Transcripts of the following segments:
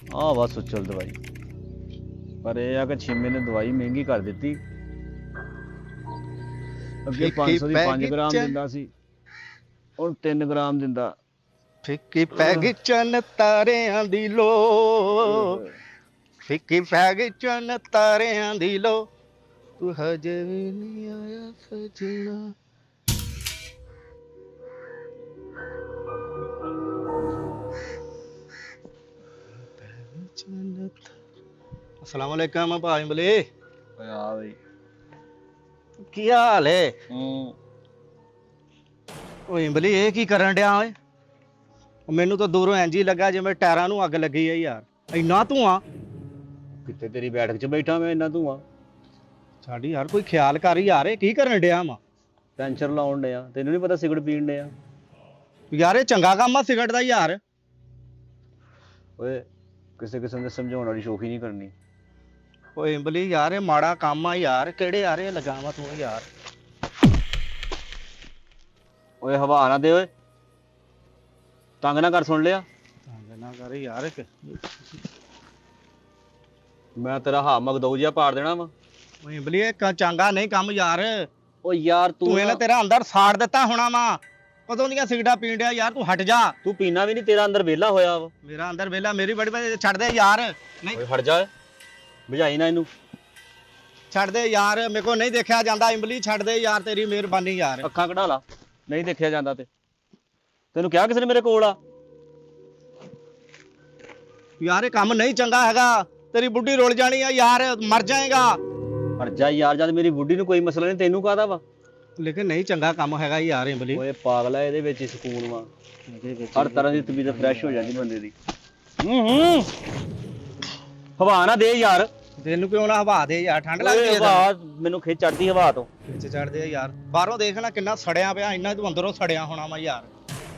ਆਹ ਵਾ ਸੁਚਲ ਦਵਾਈ। ਪਰ ਇਹ ਆ ਕਿ ਛਿੰਮੇ ਨੇ ਦਵਾਈ ਮਹਿੰਗੀ ਕਰ ਦਿੱਤੀ। ਅੱਗੇ 500 ਦੀ 5 ਗ੍ਰਾਮ ਦਿੰਦਾ ਸੀ, ਹੁਣ 3 ਗ੍ਰਾਮ ਦਿੰਦਾ। ਫਿੱਕੀ ਪੈ ਗਈ ਚੰਨ ਤਾਰਿਆਂ ਦੀ ਲੋ, ਫਿੱਕੀ ਪੈ ਗਈ ਚੰਨ ਤਾਰਿਆਂ ਦੀ ਲੋ, ਤੂੰ ਹਜੇ ਵੀ ਨਹੀਂ ਆਇਆ ਸਜਣਾ। अस्सलाम वालेकुम भाई बले। ਆ ਬਈ की हाल है? ਓਏ ਇੰਬਲੀ ਇਹ ਕੀ ਕਰਨ ਡਿਆ ਓਏ? ਮੈਨੂੰ ਤਾਂ ਦੂਰੋਂ ਇੰਜ ਹੀ ਲੱਗਾ ਜਿਵੇਂ ਟਾਇਰਾਂ ਨੂੰ ਅੱਗ ਲੱਗੀ ਆ ਯਾਰ। ਇੰਨਾ ਧੂਆਂ ਕਿੱਥੇ ਤੇਰੀ ਬੈਠਕ 'ਚ ਬੈਠਾ ਮੈਂ, ਇੰਨਾ ਧੂਆਂ। ਸਾਡੀ ਯਾਰ ਕੋਈ ਖਿਆਲ ਕਰ ਯਾਰ, ਇਹ ਕੀ ਕਰਨ ਡਿਆ ਵਾ? ਟੈਨਸ਼ਨ ਲਾਉਣ ਡਿਆ, ਤੈਨੂੰ ਨਹੀਂ ਪਤਾ ਸਿਗਰਟ ਪੀਣ ਡਿਆ। ਯਾਰ ਇਹ ਚੰਗਾ ਕੰਮ ਆ ਸਿਗਰਟ ਦਾ ਯਾਰ। ਓਏ ਕਿਸੇ ਕਿਸਮ ਦੇ ਸਮਝਾਉਣ ਵਾਲੀ ਸ਼ੋਖੀ ਨਹੀਂ ਕਰਨੀ। ਓਏ ਇੰਬਲੀ ਯਾਰ ਇਹ ਮਾੜਾ ਕੰਮ ਆ ਯਾਰ, ਕਿਹੜੇ ਯਾਰ ਇਹ ਲਗਾਵਾ ਤੂੰ ਯਾਰ। ਓਏ ਹਵਾ ਨਾ ਦੇ ਓਏ, ਤੰਗ ਨਾ ਕਰ, ਸੁਣ ਲਿਆ? ਤੰਗ ਨਾ ਕਰ ਯਾਰ। ਮੈਂ ਤੇਰਾ ਹਾਂ ਮਗਦਊ ਜਿਹਾ ਪਾੜ ਦੇਣਾ ਵਾ। ਓਏ ਇੰਬਲੀ ਇਹ ਚੰਗਾ ਨਹੀਂ ਕੰਮ ਯਾਰ। ਓ ਯਾਰ ਤੂੰ ਇਹਨੇ ਤੇਰਾ ਅੰਦਰ ਸਾੜ ਦਿੱਤਾ ਹੋਣਾ ਵਾ, ਕਦੋਂ ਦੀਆਂ ਸਿਗਰਟਾਂ ਪੀਣ ਡਿਆ ਯਾਰ। ਤੂੰ ਹਟ ਜਾ। ਤੂੰ ਪੀਣਾ ਵੀ ਨਹੀਂ, ਤੇਰਾ ਅੰਦਰ ਵਿਹਲਾ ਹੋਇਆ ਵਾ। ਮੇਰਾ ਅੰਦਰ ਵੇਲਾ ਮੇਰੀ ਬੜੀ ਛੱਡ ਦੇ ਯਾਰ। ਨਹੀਂ ਓਏ ਹਟ ਜਾ, ਬੁਝਾਈ ਨਾ ਇਹਨੂੰ। ਛੱਡ ਦੇ ਯਾਰ, ਮੇਰੇ ਕੋਲ ਨਹੀਂ ਦੇਖਿਆ ਜਾਂਦਾ। ਇੰਬਲੀ ਛੱਡ ਦੇ ਯਾਰ, ਤੇਰੀ ਮਿਹਰਬਾਨੀ ਯਾਰ। ਅੱਖਾਂ ਕਢਾ ਲਾ, ਨਹੀਂ ਦੇਖਿਆ ਜਾਂਦਾ ਤੇ। ਤੈਨੂੰ ਕਿਹਾ ਕਿਸੇ ਨੇ ਮੇਰੇ ਕੋਲ ਆ? ਯਾਰ ਇਹ ਕੰਮ ਨਹੀਂ ਚੰਗਾ ਹੈਗਾ, ਤੇਰੀ ਬੁੱਢੀ ਰੁਲ ਜਾਣੀ ਆ ਯਾਰ, ਮਰ ਜਾਏਗਾ। ਹਟ ਜਾ ਯਾਰ, ਜਦ ਮੇਰੀ ਬੁੱਢੀ ਨੂੰ ਕੋਈ ਮਸਲਾ ਨਹੀਂ, ਤੈਨੂੰ ਕਾਹਦਾ ਵਾ? ਲੇਕਿਨ ਨਹੀਂ ਚੰਗਾ ਕੰਮ ਹੈਗਾ ਯਾਰ ਇੰਬਲੀ। ਓਏ ਪਾਗਲ ਆ, ਇਹਦੇ ਵਿੱਚ ਸਕੂਨ ਵਾ। ਹਰ ਤਰ੍ਹਾਂ ਦੀ ਤਬੀਅਤ ਫਰੈਸ਼ ਹੋ ਜਾਂਦੀ ਬੰਦੇ ਦੀ। ਹਵਾ ਨਾ ਦੇ ਯਾਰ। ਤੈਨੂੰ ਕਿਉਂ ਨਾ ਹਵਾ ਦੇ ਯਾਰ, ਠੰਡ ਲੱਗਦੀ ਹੈ। ਹਵਾ ਮੈਨੂੰ ਖਿੱਚ ਚੜਦੀ ਹਵਾ ਤੋਂ। ਵਿੱਚ ਚੜਦੇ ਆ ਯਾਰ। ਬਾਹਰੋਂ ਦੇਖਣਾ ਕਿੰਨਾ ਸੜਿਆ ਪਿਆ, ਇੰਨਾ ਤੂੰ ਅੰਦਰੋਂ ਸੜਿਆ ਹੋਣਾ ਵਾ ਯਾਰ।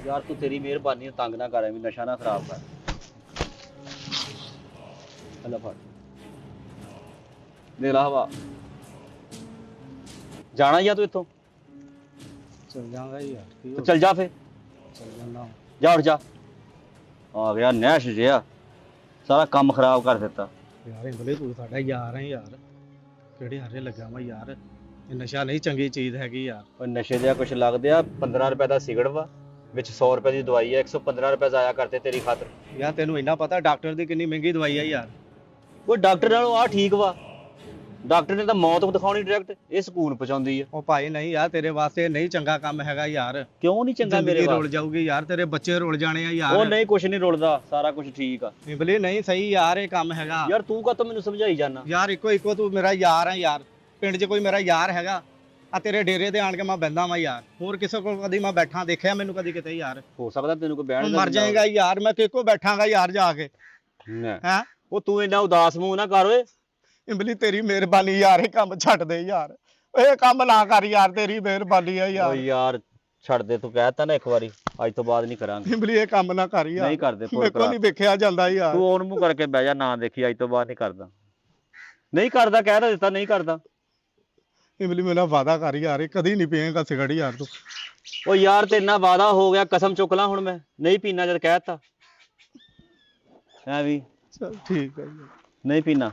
ਯਾਰ ਤੂੰ ਤੇਰੀ ਮਿਹਰਬਾਨੀ ਨਾਲ ਤੰਗ ਨਾ ਕਰ, ਐਵੇਂ ਨਸ਼ਾ ਨਾ ਖਰਾਬ ਕਰ। ਅੱਲਾ ਫੜ ਦੇ ਲਾ ਹਵਾ। ਜਾਣਾ ਹੀ ਆ ਤੂੰ ਇੱਥੋਂ? ਚਲ ਜਾਗਾ ਯਾਰ। ਤੂੰ ਚੱਲ ਜਾ ਫੇ। ਚਲ ਜਾਂਦਾ ਜਾ ਉੱਠ ਜਾ। ਆ ਗਿਆ ਨੈਸ਼ ਜਿਹਾ, ਸਾਰਾ ਕੰਮ ਖਰਾਬ ਕਰ ਦਿੱਤਾ। ਯਾਰ ਇੰਬਲੀ ਤੂੰ ਸਾਡਾ ਯਾਰ ਹੈ ਯਾਰ, ਕਿਹੜੇ ਹਾਰੇ ਲੱਗਾ ਵਾ ਯਾਰ। ਇਹ ਨਸ਼ਾ ਨਹੀਂ ਚੰਗੀ ਚੀਜ਼ ਹੈਗੀ ਯਾਰ। ਓਏ ਨਸ਼ੇ ਜਿਹਾ ਕੁਛ ਲੱਗਦੇ ਆ। 15 ਰੁਪਏ ਦਾ ਸਿਗਰਟ ਵਾ, ਵਿੱਚ 100 ਰੁਪਏ ਦੀ ਦਵਾਈ ਆ। 115 ਰੁਪਏ ਜ਼ਾਇਆ ਕਰਤੇ ਤੇਰੀ ਖਾਤਰ। ਯਾਰ ਤੈਨੂੰ ਇੰਨਾ ਪਤਾ ਡਾਕਟਰ ਦੀ ਕਿੰਨੀ ਮਹਿੰਗੀ ਦਵਾਈ ਆ ਯਾਰ। ਉਹ ਡਾਕਟਰ ਨਾਲੋਂ ਆ ਠੀਕ ਵਾ। ਡਾਕਟਰ ਨੇ ਤਾਂ ਮੌਤ ਦਿਖਾਉਣੀ ਡਾਇਰੈਕਟ, ਇਹ ਸਕੂਨ ਪਹੁੰਚਾਉਂਦੀ ਆ। ਉਹ ਭਾਈ ਨਹੀਂ ਯਾਰ, ਤੇਰੇ ਵਾਸਤੇ ਨਹੀਂ ਚੰਗਾ ਕੰਮ ਹੈਗਾ ਯਾਰ। ਕਿਉਂ ਨਹੀਂ ਚੰਗਾ ਮੇਰੇ ਜ਼ਿੰਦਗੀ ਰੁਲ ਵਾਸਤੇ? ਜਾਊਗੀ ਯਾਰ, ਤੇਰੇ ਬੱਚੇ ਰੁਲ ਜਾਣੇ ਆ ਉਹ ਯਾਰ। ਨਹੀਂ, ਕੁਛ ਨਹੀਂ ਰੁਲਦਾ, ਸਾਰਾ ਕੁਝ ਠੀਕ ਆ। ਇੰਬਲੀ ਨਹੀਂ ਸਹੀ ਯਾਰ ਇਹ ਕੰਮ ਹੈਗਾ। ਯਾਰ ਤੂੰ ਕਾਹਤੋਂ ਮੈਨੂੰ ਸਮਝਾਈ ਜਾਨਾ? ਯਾਰ ਇੱਕੋ ਤੂੰ ਮੇਰਾ ਯਾਰ ਆ ਯਾਰ। ਪਿੰਡ 'ਚ ਕੋਈ ਮੇਰਾ ਯਾਰ ਹੈਗਾ ਆ? ਤੇਰੇ ਡੇਰੇ ਤੇ ਆਣ ਕੇ ਮੈਂ ਬਹਿੰਦਾ ਵਾਂ ਯਾਰ। ਹੋਰ ਕਿਸੇ ਕੋਲ ਕਦੀ ਮੈਂ ਬੈਠਾ ਦੇਖਿਆ ਮੈਨੂੰ ਕਦੀ ਕਿਤੇ ਯਾਰ? ਹੋ ਸਕਦਾ ਤੈਨੂੰ ਕੋਈ ਬਹਿਣ ਮਰ ਜਾਏਗਾ ਯਾਰ, ਮੈਂ ਕਿਹਕੋ ਬੈਠਾਂਗਾ ਯਾਰ ਜਾ ਕੇ। ਹੈਂ ਉਹ ਤੂੰ ਇੰਨਾ ਉਦਾਸ ਮੂੰਹ ਨਾ ਕਰ ਓਏ। ਇੰਬਲੀ ਤੇਰੀ ਮਿਹਰਬਾਨੀ ਯਾਰ, ਇਹ ਕੰਮ ਛੱਡ ਦੇ ਯਾਰ। ਇਹ ਕੰਮ ਨਾ ਕਰ ਯਾਰ, ਤੇਰੀ ਮਿਹਰਬਾਨੀ ਆ ਓ ਯਾਰ। ਯਾਰ ਛੱਡ ਦੇ, ਤੂੰ ਕਹਿਤਾ ਨਾ ਇੱਕ ਵਾਰੀ, ਅੱਜ ਤੋਂ ਬਾਅਦ ਨਹੀਂ ਕਰਾਂਗੇ। ਇੰਬਲੀ ਇਹ ਕੰਮ ਨਾ ਕਰ ਯਾਰ। ਨਹੀਂ ਕਰਦੇ ਮੇਰੇ ਕੋਲ ਨਹੀਂ ਦੇਖਿਆ ਜਾਂਦਾ ਯਾਰ। ਤੂੰ ਉਹਨੂੰ ਮੂੰਹ ਕਰਕੇ ਬਹਿ ਜਾ, ਨਾ ਦੇਖੀ, ਅੱਜ ਤੋਂ ਬਾਅਦ ਨਹੀਂ ਕਰਦਾ। ਨਹੀਂ ਕਰਦਾ, ਕਹਿ ਤਾਂ ਦਿੱਤਾ ਨਹੀਂ ਕਰਦਾ। ਇੰਬਲੀ ਮੇਰਾ ਵਾਦਾ ਕਰ ਯਾਰ, ਇਹ ਕਦੀ ਨਹੀਂ ਪੀਏਗਾ ਸਿਗਰਟ ਯਾਰ ਤੂੰ। ਓ ਯਾਰ ਤੇਰੇ ਨਾਲ ਵਾਦਾ ਹੋ ਗਿਆ, ਕਸਮ ਚੁੱਕ ਲਾਂ ਹੁਣ ਮੈਂ ਨਹੀਂ ਪੀਣਾ ਜਦ ਕਹਿਤਾ। ਐ ਵੀ ਚਲ ਠੀਕ ਹੈ ਯਾਰ। ਨਹੀਂ ਪੀਣਾ।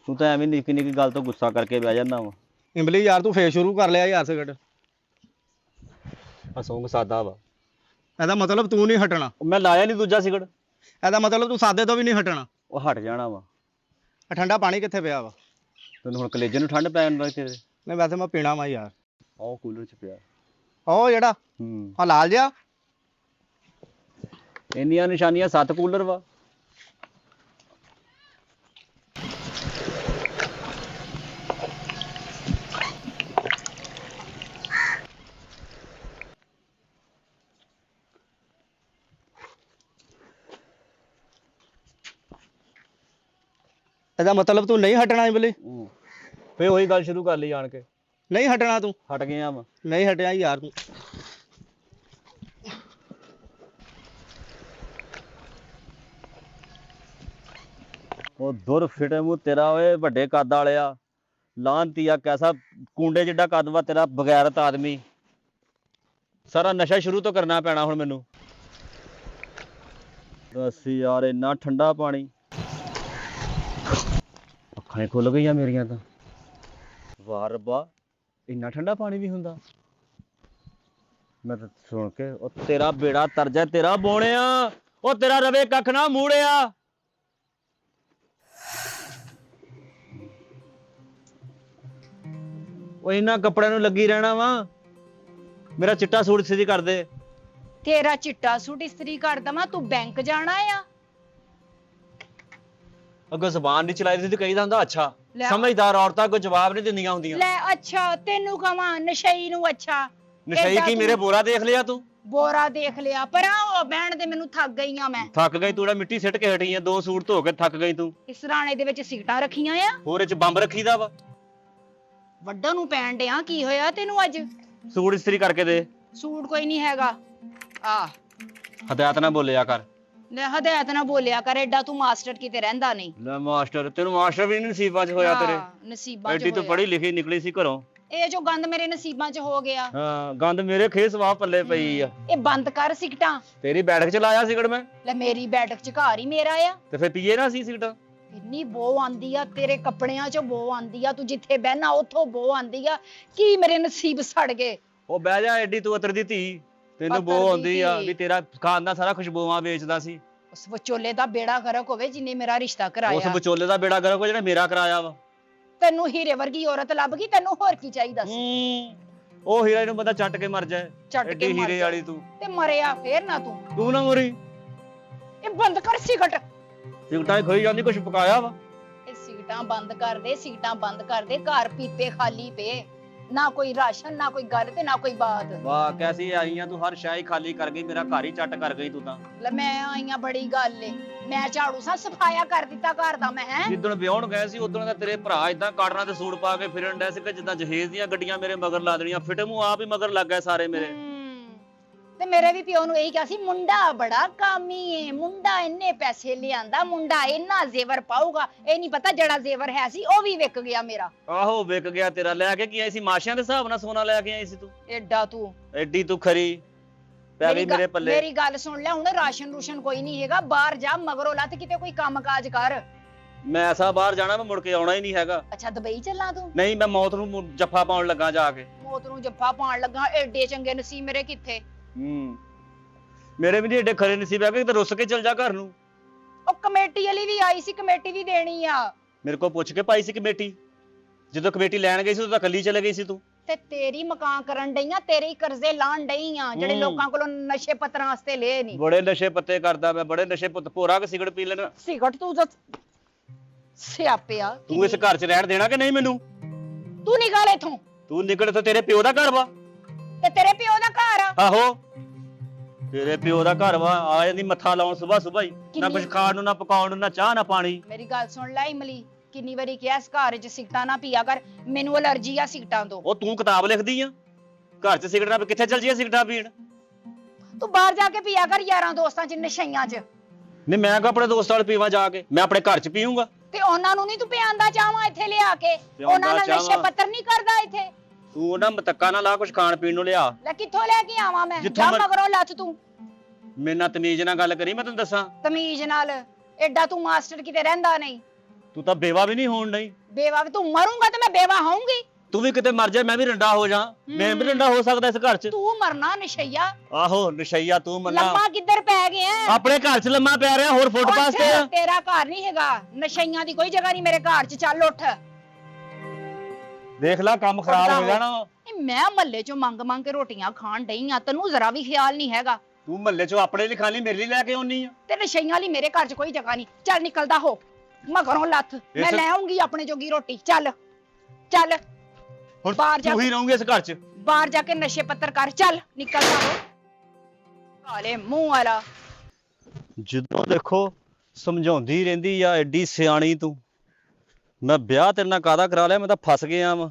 ਤੂੰ ਤਾਂ ਐਵੇਂ ਨਿੱਕੀ ਨਿੱਕੀ ਗੱਲ ਤੋਂ ਗੁੱਸਾ ਕਰਕੇ ਬਹਿ ਜਾਂਦਾ ਵਾ। ਇੰਬਲੀ ਯਾਰ ਤੂੰ ਫੇਰ ਸ਼ੁਰੂ ਕਰ ਲਿਆ ਯਾਰ ਸਿਗਰਟ। ਹਸੋਂਗ ਸਾਦਾ ਵਾ। ਇਹਦਾ ਮਤਲਬ ਤੂੰ ਨਹੀਂ ਹਟਣਾ। ਮੈਂ ਲਾਇਆ ਨਹੀਂ ਦੂਜਾ ਸਿਗਰਟ। ਇਹਦਾ ਮਤਲਬ ਤੂੰ ਸਾਦੇ ਤੋਂ ਵੀ ਨਹੀਂ ਹਟਣਾ। ਉਹ ਹਟ ਜਾਣਾ ਵਾ। ਆ ਠੰਡਾ ਪਾਣੀ ਕਿੱਥੇ ਪਿਆ ਵਾ? ਤੈਨੂੰ ਹੁਣ ਕਲੇਜੇ ਨੂੰ ਠੰਡ ਪੈਣ ਲੱਗ ਤੇਰੇ। ਨਹੀਂ ਵੈਸੇ ਮੈਂ ਪੀਣਾ ਵਾ ਯਾਰ। ਉਹ ਕੂਲਰ ਚ ਪਿਆ। ਉਹ ਜਿਹੜਾ ਆ ਲਾਲ ਜਿਹਾ। ਇੰਨੀਆਂ ਨਿਸ਼ਾਨੀਆਂ, 7 ਕੂਲਰ ਵਾ। ਇਹਦਾ ਮਤਲਬ ਤੂੰ ਨਹੀਂ ਹਟਣਾ ਇੰਬਲੀ। ਫੇ ਉਹੀ ਗੱਲ ਸ਼ੁਰੂ ਕਰ ਲਈ ਆਣ ਕੇ। ਨਹੀਂ ਹਟਣਾ ਤੂੰ। ਹਟ ਗਿਆ ਵਾ। ਨਹੀਂ ਹਟਿਆ ਯਾਰ ਤੂੰ। ਉਹ ਦੁਰ ਫਿਟੇ ਮੂੰਹ ਤੇਰਾ ਓਏ, ਵੱਡੇ ਕੱਦ ਵਾਲਿਆ ਲਾਂਤੀਆ, ਕੈਸਾ ਕੁੰਡੇ ਜਿੱਡਾ ਕੱਦ ਵਾ ਤੇਰਾ, ਬਗੈਰਤ ਆਦਮੀ। ਸਾਰਾ ਨਸ਼ਾ ਸ਼ੁਰੂ ਤੋਂ ਕਰਨਾ ਪੈਣਾ ਹੁਣ ਮੈਨੂੰ। ਬਸ ਯਾਰ ਇੰਨਾ ਠੰਡਾ ਪਾਣੀ, ਅੱਖਾਂ ਹੀ ਖੁੱਲ ਗਈਆਂ ਮੇਰੀਆਂ ਤਾਂ। ਵਾਹ ਰੱਬਾ, ਇੰਨਾ ਠੰਡਾ ਪਾਣੀ ਵੀ ਹੁੰਦਾ। ਮੈਂ ਤਾਂ ਸੁਣ ਕੇ ਉਹ ਤੇਰਾ ਬੇੜਾ ਤਰਜਾ, ਤੇਰਾ ਬੋਣਿਆ, ਉਹ ਤੇਰਾ ਰਵੇ ਕੱਖ ਨਾ ਮੂੜਿਆ। ਉਹ ਇਹਨਾਂ ਕੱਪੜਿਆਂ ਨੂੰ ਲੱਗੀ ਰਹਿਣਾ ਵਾ, ਮੇਰਾ ਚਿੱਟਾ ਸੂਟ ਇਸਤਰੀ ਕਰ ਦੇ। ਤੇਰਾ ਚਿੱਟਾ ਸੂਟ ਇਸਤਰੀ ਕਰ ਦਵਾਂ? ਤੂੰ ਬੈਂਕ ਜਾਣਾ ਆ? ਅੱਗੋਂ ਜ਼ਬਾਨ ਨਹੀਂ ਚਲਾਈ ਦੀ ਤੇ ਕਹੀਦਾ ਹੁੰਦਾ ਅੱਛਾ। ਲੈ। ਸਮਝਦਾਰ ਔਰਤਾਂ ਕੋਈ ਜਵਾਬ ਨਹੀਂ ਦਿੰਦੀਆਂ ਹੁੰਦੀਆਂ। ਲੈ ਅੱਛਾ, ਤੈਨੂੰ ਕਵਾਂ ਨਸ਼ਈ ਨੂੰ ਅੱਛਾ? ਨਸ਼ਈ ਏਦਾਂ ਕੀ ਤੂੰ ਮੇਰੇ ਬੋਰਾ ਦੇਖ ਲਿਆ ਤੂੰ? ਬੋਰਾ ਦੇਖ ਲਿਆ ਪਰ ਉਹ ਬਹਿਣ ਦੇ, ਮੈਨੂੰ ਥੱਕ ਗਈ ਆ ਮੈਂ। ਥੱਕ ਗਈ ਤੂੰ, ਜਿਹੜਾ ਮਿੱਟੀ ਸਿੱਟ ਕੇ ਹਟੀ ਆ, 2 ਸੂਟ ਧੋ ਕੇ ਥੱਕ ਗਈ ਤੂੰ। ਇਸ ਰਾਣੇ ਦੇ ਵਿੱਚ ਸੀਟਾਂ ਰੱਖੀਆਂ ਆ, ਹੋਰ ਇਹ ਚ ਬੰਬ ਰੱਖੀਦਾ ਵਾ। ਵੱਡਾ ਨੂੰ ਪੈਣ ਡਿਆ, ਕੀ ਹੋਇਆ ਤੈਨੂੰ ਅੱਜ? ਸੂਟ ਇਸਤਰੀ ਕਰਕੇ ਦੇ। ਸੂਟ ਕੋਈ ਨਹੀਂ ਹੈਗਾ। ਆ ਹਦਾਇਤ ਨਾ ਬੋਲਿਆ ਕਰ। ਲੈ ਹਦਾਇਤ ਨਾ ਬੋਲਿਆ ਕਰ, ਐਡਾ ਤੂੰ ਮਾਸਟਰ ਕਿਤੇ ਰਹਿੰਦਾ ਨਹੀਂ। ਲੈ ਮਾਸਟਰ, ਤੈਨੂੰ ਮਾਸਟਰ ਵੀ ਨਹੀਂ ਨਸੀਬਾਂ 'ਚ ਹੋਇਆ ਤੇਰੇ। ਹਾਂ, ਨਸੀਬਾਂ 'ਚ ਐਡੀ ਤੂੰ ਹੋਇਆ। ਪੜ੍ਹੀ ਲਿਖੀ ਨਿਕਲੀ ਸੀ ਘਰੋਂ। ਇਹ ਜੋ ਗੰਦ ਮੇਰੇ ਨਸੀਬਾਂ 'ਚ ਹੋ ਗਿਆ। ਹਾਂ, ਗੰਦ ਮੇਰੇ ਖੇ ਸਵਾਹ ਪੱਲੇ ਪਈ ਆ। ਇਹ ਬੰਦ ਕਰ ਸਿਗਟਾਂ। ਤੇਰੀ ਬੈਠਕ 'ਚ ਲਾਇਆ ਸਿਗੜ ਮੈਂ, ਲੈ ਮੇਰੀ ਬੈਠਕ 'ਚ ਘਰ ਹੀ ਮੇਰਾ ਆ। ਤੇ ਫੇਰ ਪੀਏ ਨਾ ਸੀ ਸਿਗਟਾਂ। ਇੰਨੀ ਬੋ ਆਂਦੀ ਆ ਤੇਰੇ ਕੱਪੜਿਆਂ 'ਚ, ਬੋ ਆਂਦੀ ਆ, ਤੂੰ ਜਿੱਥੇ ਬਹਿਨਾ ਉੱਥੋਂ ਬੋ ਆਂਦੀ ਆ। ਕੀ ਮੇਰੇ ਨਸੀਬ ਸੜ ਗਏ। ਉਹ ਬਹਿ ਜਾ, ਐਡੀ ਤੂੰ ਅਤਰ ਦੀ ਧੀ, ਤੈਨੂੰ ਬੋ ਅਤਰ ਦੀ ਆਉਂਦੀ ਆ ਧੀ। ਵੀ ਤੇਰਾ ਖਾਨਦਾਨ ਸਾਰਾ ਖੁਸ਼ਬੂਆਂ ਵੇਚਦਾ ਸੀ। ਉਸ ਵਿਚੋਲੇ ਦਾ ਬੇੜਾ ਗਰਕ ਹੋਵੇ ਜਿਨੇ ਮੇਰਾ ਰਿਸ਼ਤਾ ਉਸ ਕਰਾਇਆ। ਵਿਚੋਲੇ ਦਾ ਬੇੜਾ ਗਰਕ ਜਿਹੜਾ ਮੇਰਾ ਕਰਾਇਆ ਵਾ। ਤੈਨੂੰ ਹੀਰੇ ਵਰਗੀ ਔਰਤ ਲੱਭ ਗਈ, ਤੈਨੂੰ ਹੋਰ ਕੀ ਚਾਹੀਦਾ ਸੀ? ਉਹ ਹੀਰੇ ਨੂੰ ਬੰਦਾ ਚੱਟ ਕੇ ਮਰ ਜਾਏ। ਚੱਟ ਕੇ ਐਡੀ ਮਰ ਹੀਰੇ ਜਾ। ਵਾਲੀ ਤੂੰ। ਤੇ ਮਰਿਆ ਫੇਰ ਨਾ ਤੂੰ। ਤੂੰ ਨਾ ਮਰੀ। ਇਹ ਬੰਦ ਕਰ ਸਿਗਟ। ਸਿਗਟਾਂ ਖੋਈ ਜਾਂਦੀ, ਕੁਛ ਪਕਾਇਆ ਵਾ। ਇਹ ਸੀਟਾਂ ਬੰਦ ਕਰ ਦੇ, ਸੀਟਾਂ ਬੰਦ ਕਰ ਦੇ। ਘਰ ਪੀਪੇ ਖਾਲੀ ਪਏ, ਨਾ ਕੋਈ ਰਾਸ਼ਨ, ਨਾ ਕੋਈ ਗੱਲ ਤੇ ਨਾ ਕੋਈ ਬਾਤ। ਵਾਹ ਕੈਸੀ ਆਈ ਆ ਤੂੰ, ਹਰ ਸ਼ਾਈ ਖਾਲੀ ਕਰ ਗਈ, ਮੇਰਾ ਘਰ ਹੀ ਚੱਟ ਕਰ ਗਈ ਤੂੰ ਤਾਂ। ਲੈ ਮੈਂ ਆਈਆਂ ਬੜੀ ਗੱਲ ਏ, ਮੈਂ ਝਾੜੂ ਸਾ ਸਫਾਇਆ ਕਰ ਦਿੱਤਾ ਘਰ ਦਾ ਮੈਂ। ਹੈ ਜਿੱਦਣ ਵਿਆਹਣ ਗਏ ਸੀ ਉਦੋਂ ਦਾ ਤੇਰੇ ਭਰਾ ਇਦਾਂ ਕਾਟਰਾਂ ਤੇ ਸੂਟ ਪਾ ਕੇ ਫਿਰਨ ਡਿਆ ਸੀ ਕਿ ਜਿੱਦਾਂ ਜਹੇਜ਼ ਦੀਆਂ ਗੱਡੀਆਂ ਮੇਰੇ ਮਗਰ ਲਾ ਦੇਣੀਆਂ। ਫਿੱਟ ਮੂੰਹ ਆਪ ਹੀ ਮਗਰ ਲੱਗ ਗਏ ਸਾਰੇ ਮੇਰੇ। ਤੇ ਮੇਰੇ ਵੀ ਪਿਓ ਨੂੰ ਇਹੀ ਕਿਹਾ ਸੀ, ਮੁੰਡਾ ਬੜਾ ਕਾਮੀ ਏ, ਮੁੰਡਾ ਇੰਨੇ ਪੈਸੇ ਲਿਆਂਦਾ, ਮੁੰਡਾ ਇੰਨਾ ਜ਼ੇਵਰ ਪਾਊਗਾ। ਇਹ ਨਹੀਂ ਪਤਾ ਜਿਹੜਾ ਜ਼ੇਵਰ ਹੈ ਸੀ ਉਹ ਵੀ ਵਿਕ ਗਿਆ ਮੇਰਾ। ਆਹੋ ਵਿਕ ਗਿਆ ਤੇਰਾ। ਲੈ ਕੇ ਕੀ ਆਈ ਸੀ? ਮਾਸ਼ਿਆਂ ਦੇ ਹਿਸਾਬ ਨਾਲ ਸੋਨਾ ਲੈ ਕੇ ਆਈ ਸੀ ਤੂੰ। ਐਡਾ ਤੂੰ ਐਡੀ ਤੂੰ ਖਰੀ ਪੈ ਗਈ ਮੇਰੇ ਪੱਲੇ। ਮੇਰੀ ਗੱਲ ਸੁਣ ਲੈ, ਹੁਣ ਰਾਸ਼ਨ ਰੂਸ਼ਨ ਕੋਈ ਨਹੀਂ ਹੈਗਾ, ਬਾਹਰ ਜਾ ਮਗਰੋਂ ਲੱਤ ਕਿਤੇ ਕੋਈ ਕੰਮ ਕਾਜ ਕਰ। ਮੈਂ ਐਸਾ ਬਾਹਰ ਜਾਣਾ, ਮੈਂ ਮੁੜ ਕੇ ਆਉਣਾ ਹੀ ਨਹੀਂ ਹੈਗਾ। ਅੱਛਾ ਦੁਬਈ ਚੱਲਾਂ ਤੂੰ? ਨਹੀਂ, ਮੈਂ ਮੌਤ ਨੂੰ ਜੱਫਾ ਪਾਉਣ ਲੱਗਾ ਜਾ ਕੇ। ਮੌਤ ਨੂੰ ਜੱਫਾ ਪਾਉਣ ਲੱਗਾ? ਐਡੇ ਚੰਗੇ ਨਸੀਬ ਮੇਰੇ ਕਿੱਥੇ। ਮੇਰੇ ਵੀ ਨਹੀਂ ਏਡੇ ਖਰੇ ਨਸੀਬ ਹੈਗੇ ਤੇ ਰੁੱਸ ਕੇ ਚਲ ਜਾ ਘਰ ਨੂੰ। ਉਹ ਕਮੇਟੀ ਵਾਲੀ ਵੀ ਆਈ ਸੀ, ਕਮੇਟੀ ਵੀ ਦੇਣੀ ਆ। ਮੇਰੇ ਕੋਲ ਪੁੱਛ ਕੇ ਪਾਈ ਸੀ ਕਮੇਟੀ। ਜਦੋਂ ਕਮੇਟੀ ਲੈਣ ਗਈ ਸੀ ਉਦੋਂ ਤਾਂ ਕੱਲੀ ਚਲੇ ਗਈ ਸੀ ਤੂੰ। ਤੇ ਤੇਰੀ ਮਕਾਨ ਕਰਨ ਡਈਆਂ, ਤੇਰੇ ਹੀ ਕਰਜ਼ੇ ਲਾਣ ਡਈਆਂ ਜਿਹੜੇ ਲੋਕਾਂ ਕੋਲੋਂ ਨਸ਼ੇ ਪੱਤਰਾਂ ਵਾਸਤੇ ਲਏ ਨਹੀਂ। ਬੜੇ ਨਸ਼ੇ ਪੱਤੇ ਕਰਦਾ ਮੈਂ, ਬੜੇ ਨਸ਼ੇ ਪੁੱਤ। ਭੋਰਾ ਕੇ ਸਿਗਰਟ ਪੀ ਲੈਣਾ। ਸਿਗਰਟ ਤੂੰ ਤਾਂ ਸਿਆਪਿਆ। ਤੂੰ ਇਸ ਘਰ 'ਚ ਰਹਿਣ ਦੇਣਾ ਕਿ ਨਹੀਂ ਮੈਨੂੰ? ਤੂੰ ਨਿਕਲ ਇਥੋਂ। ਤੂੰ ਨਿਕਲ ਇੱਥੋਂ, ਤੇਰੇ ਪਿਓ ਦਾ ਘਰ ਵਾ। ਤੇ ਤੇਰੇ ਪਿਓ ਦਾ ਘਰ ਆ। ਆਹੋ ਤੇਰੇ ਪਿਓ ਦਾ ਘਰ ਵਾ। ਆ ਜਾਂਦੀ ਮੱਥਾ ਲਾਉਣ ਸੁਬਾ ਸੁਬਾ ਹੀ, ਨਾ ਕੁਝ ਖਾਣ ਨੂੰ, ਨਾ ਪਕਾਉਣ ਨੂੰ, ਨਾ ਚਾਹ ਨਾ ਪਾਣੀ। ਮੇਰੀ ਗੱਲ ਸੁਣ ਲੈ ਇਮਲੀ, ਕਿੰਨੀ ਵਾਰੀ ਕਿਹਾ ਇਸ ਘਰ 'ਚ ਸਿਗਟਾਂ ਨਾ ਪੀਆ ਕਰ, ਮੈਨੂੰ ਅਲਰਜੀ ਆ ਸਿਗਟਾਂ ਤੋਂ। ਉਹ ਤੂੰ ਕਿਤਾਬ ਲਿਖਦੀ ਆ, ਘਰ 'ਚ ਸਿਗਰਟਾਂ ਕਿੱਥੇ ਚਲ ਜੀਆਂ ਸਿਗਰਟਾਂ ਪੀਣ? ਤੂੰ ਬਾਹਰ ਜਾ ਕੇ ਪੀਆ ਕਰ ਯਾਰਾਂ ਦੋਸਤਾਂ 'ਚ, ਨਸ਼ਈਆਂ 'ਚ। ਨਹੀਂ, ਮੈਂ ਕੋ ਆਪਣੇ ਦੋਸਤਾਂ ਨਾਲ ਪੀਵਾਂ ਜਾ ਕੇ? ਮੈਂ ਆਪਣੇ ਘਰ 'ਚ ਪੀਊਂਗਾ। ਤੇ ਉਹਨਾਂ ਨੂੰ ਨਹੀਂ ਤੂੰ ਪਿਆਂਦਾ ਚਾਹਾਂ ਇੱਥੇ ਲਿਆ ਕੇ? ਉਹਨਾਂ ਨਾਲ ਨਸ਼ੇ ਪੱਤਰ ਨਹੀਂ ਕਰਦਾ ਇੱਥੇ? ਤੂੰ ਉਹਨਾਂ ਮਤੱਕਾ ਨਾ ਲਾ, ਕੁਝ ਖਾਣ ਪੀਣ ਨੂੰ ਲਿਆ। ਲੈ ਕਿੱਥੋਂ ਲੈ ਕੇ ਆਵਾਂ ਮੈਂ? ਜਿੱਥੋਂ ਜਾ ਮੈਂ- ਮਗਰੋਂ ਲੱਥ ਤੂੰ। ਮੇਰੇ ਨਾਲ ਤਮੀਜ਼ ਨਾਲ ਗੱਲ ਕਰੀ, ਮੈਂ ਤੈਨੂੰ ਦੱਸਾਂ। ਤਮੀਜ਼ ਨਾਲ? ਐਡਾ ਤੂੰ ਮਾਸਟਰ ਕਿਤੇ ਰਹਿੰਦਾ ਨਹੀਂ। ਤੂੰ ਤਾਂ ਬੇਵਾ ਵੀ ਨਹੀਂ ਹੋਣ ਨਹੀਂ। ਬੇਵਾ ਵੀ? ਤੂੰ ਮਰੂੰਗਾ ਤੇ ਮੈਂ ਬੇਵਾ ਹੋਊਂਗੀ। ਤੂੰ ਵੀ ਕਿਤੇ ਮਰ ਜਾ, ਮੈਂ ਵੀ ਰੰਡਾ ਹੋ ਜਾ। ਮੈਂ ਵੀ ਰੰਡਾ ਹੋ ਸਕਦਾ ਇਸ ਘਰ 'ਚ। ਤੂੰ ਮਰਨਾ ਨਸ਼ਈਆ। ਆਹੋ ਨਸ਼ਈਆ ਤੂੰ ਮੰਨਾ। ਲੰਮਾ ਕਿੱਧਰ ਪੈ ਗਿਆ? ਆਪਣੇ ਘਰ 'ਚ ਲੰਮਾ ਪੈ ਰਿਹਾ, ਹੋਰ ਫੁੱਟਪਾਥ ਤੇ ਆ। ਤੇਰਾ ਘਰ ਨਹੀਂ ਹੈਗਾ, ਨਸ਼ਈਆਂ ਦੀ ਕੋਈ ਜਗ੍ਹਾ ਨਹੀਂ ਮੇਰੇ ਘਰ 'ਚ। ਚੱਲ ਉੱਠ। ਦੇਖ ਲੈ ਕੰਮ ਖਰਾਬ ਹੋ ਜਾਣਾ। ਮੈਂ ਮਹੱਲੇ 'ਚੋਂ ਮੰਗ ਮੰਗ ਕੇ ਰੋਟੀਆਂ ਖਾਣ ਡਈ ਆ, ਤੈਨੂੰ ਜ਼ਰਾ ਵੀ ਖਿਆਲ ਨਹੀਂ ਹੈਗਾ। ਤੂੰ ਮਹੱਲੇ 'ਚੋਂ ਆਪਣੇ ਲਈ ਖਾ ਲਈ, ਮੇਰੇ ਲਈ ਲੈ ਕੇ ਆਉਣੀ ਆ। ਤੇ ਨਸ਼ਈਆਂ ਲਈ ਮੇਰੇ ਘਰ 'ਚ ਕੋਈ ਜਗ੍ਹਾ ਨਹੀਂ। ਚੱਲ ਨਿਕਲਦਾ ਹੋ ਮਗਰੋਂ ਲੱਥ, ਮੈਂ ਲੈ ਆਉਂਗੀ ਆਪਣੇ ਜੋਗੀ ਰੋਟੀ। ਚੱਲ ਚੱਲ ਹੁਣ ਬਾਹਰ ਜਾ ਤੂੰ ਹੀ ਰਹੂੰਗੀ ਇਸ ਘਰ 'ਚ। ਬਾਹਰ ਜਾ ਕੇ ਨਸ਼ੇ ਪੱਤਰ ਕਰ। ਚੱਲ ਨਿਕਲਦਾ ਹੋ ਕਾਲੇ ਮੂੰਹ ਵਾਲਾ। ਜਦੋਂ ਦੇਖੋ ਸਮਝਾਉਂਦੀ ਰਹਿੰਦੀ ਆ, ਐਡੀ ਸਿਆਣੀ ਤੂੰ। ਮੈਂ ਵਿਆਹ ਤੇਰੇ ਨਾਲ ਕਾਹਦਾ ਕਰਾ ਲਿਆ, ਮੈਂ ਤਾਂ ਫਸ ਗਿਆ ਵਾਂ।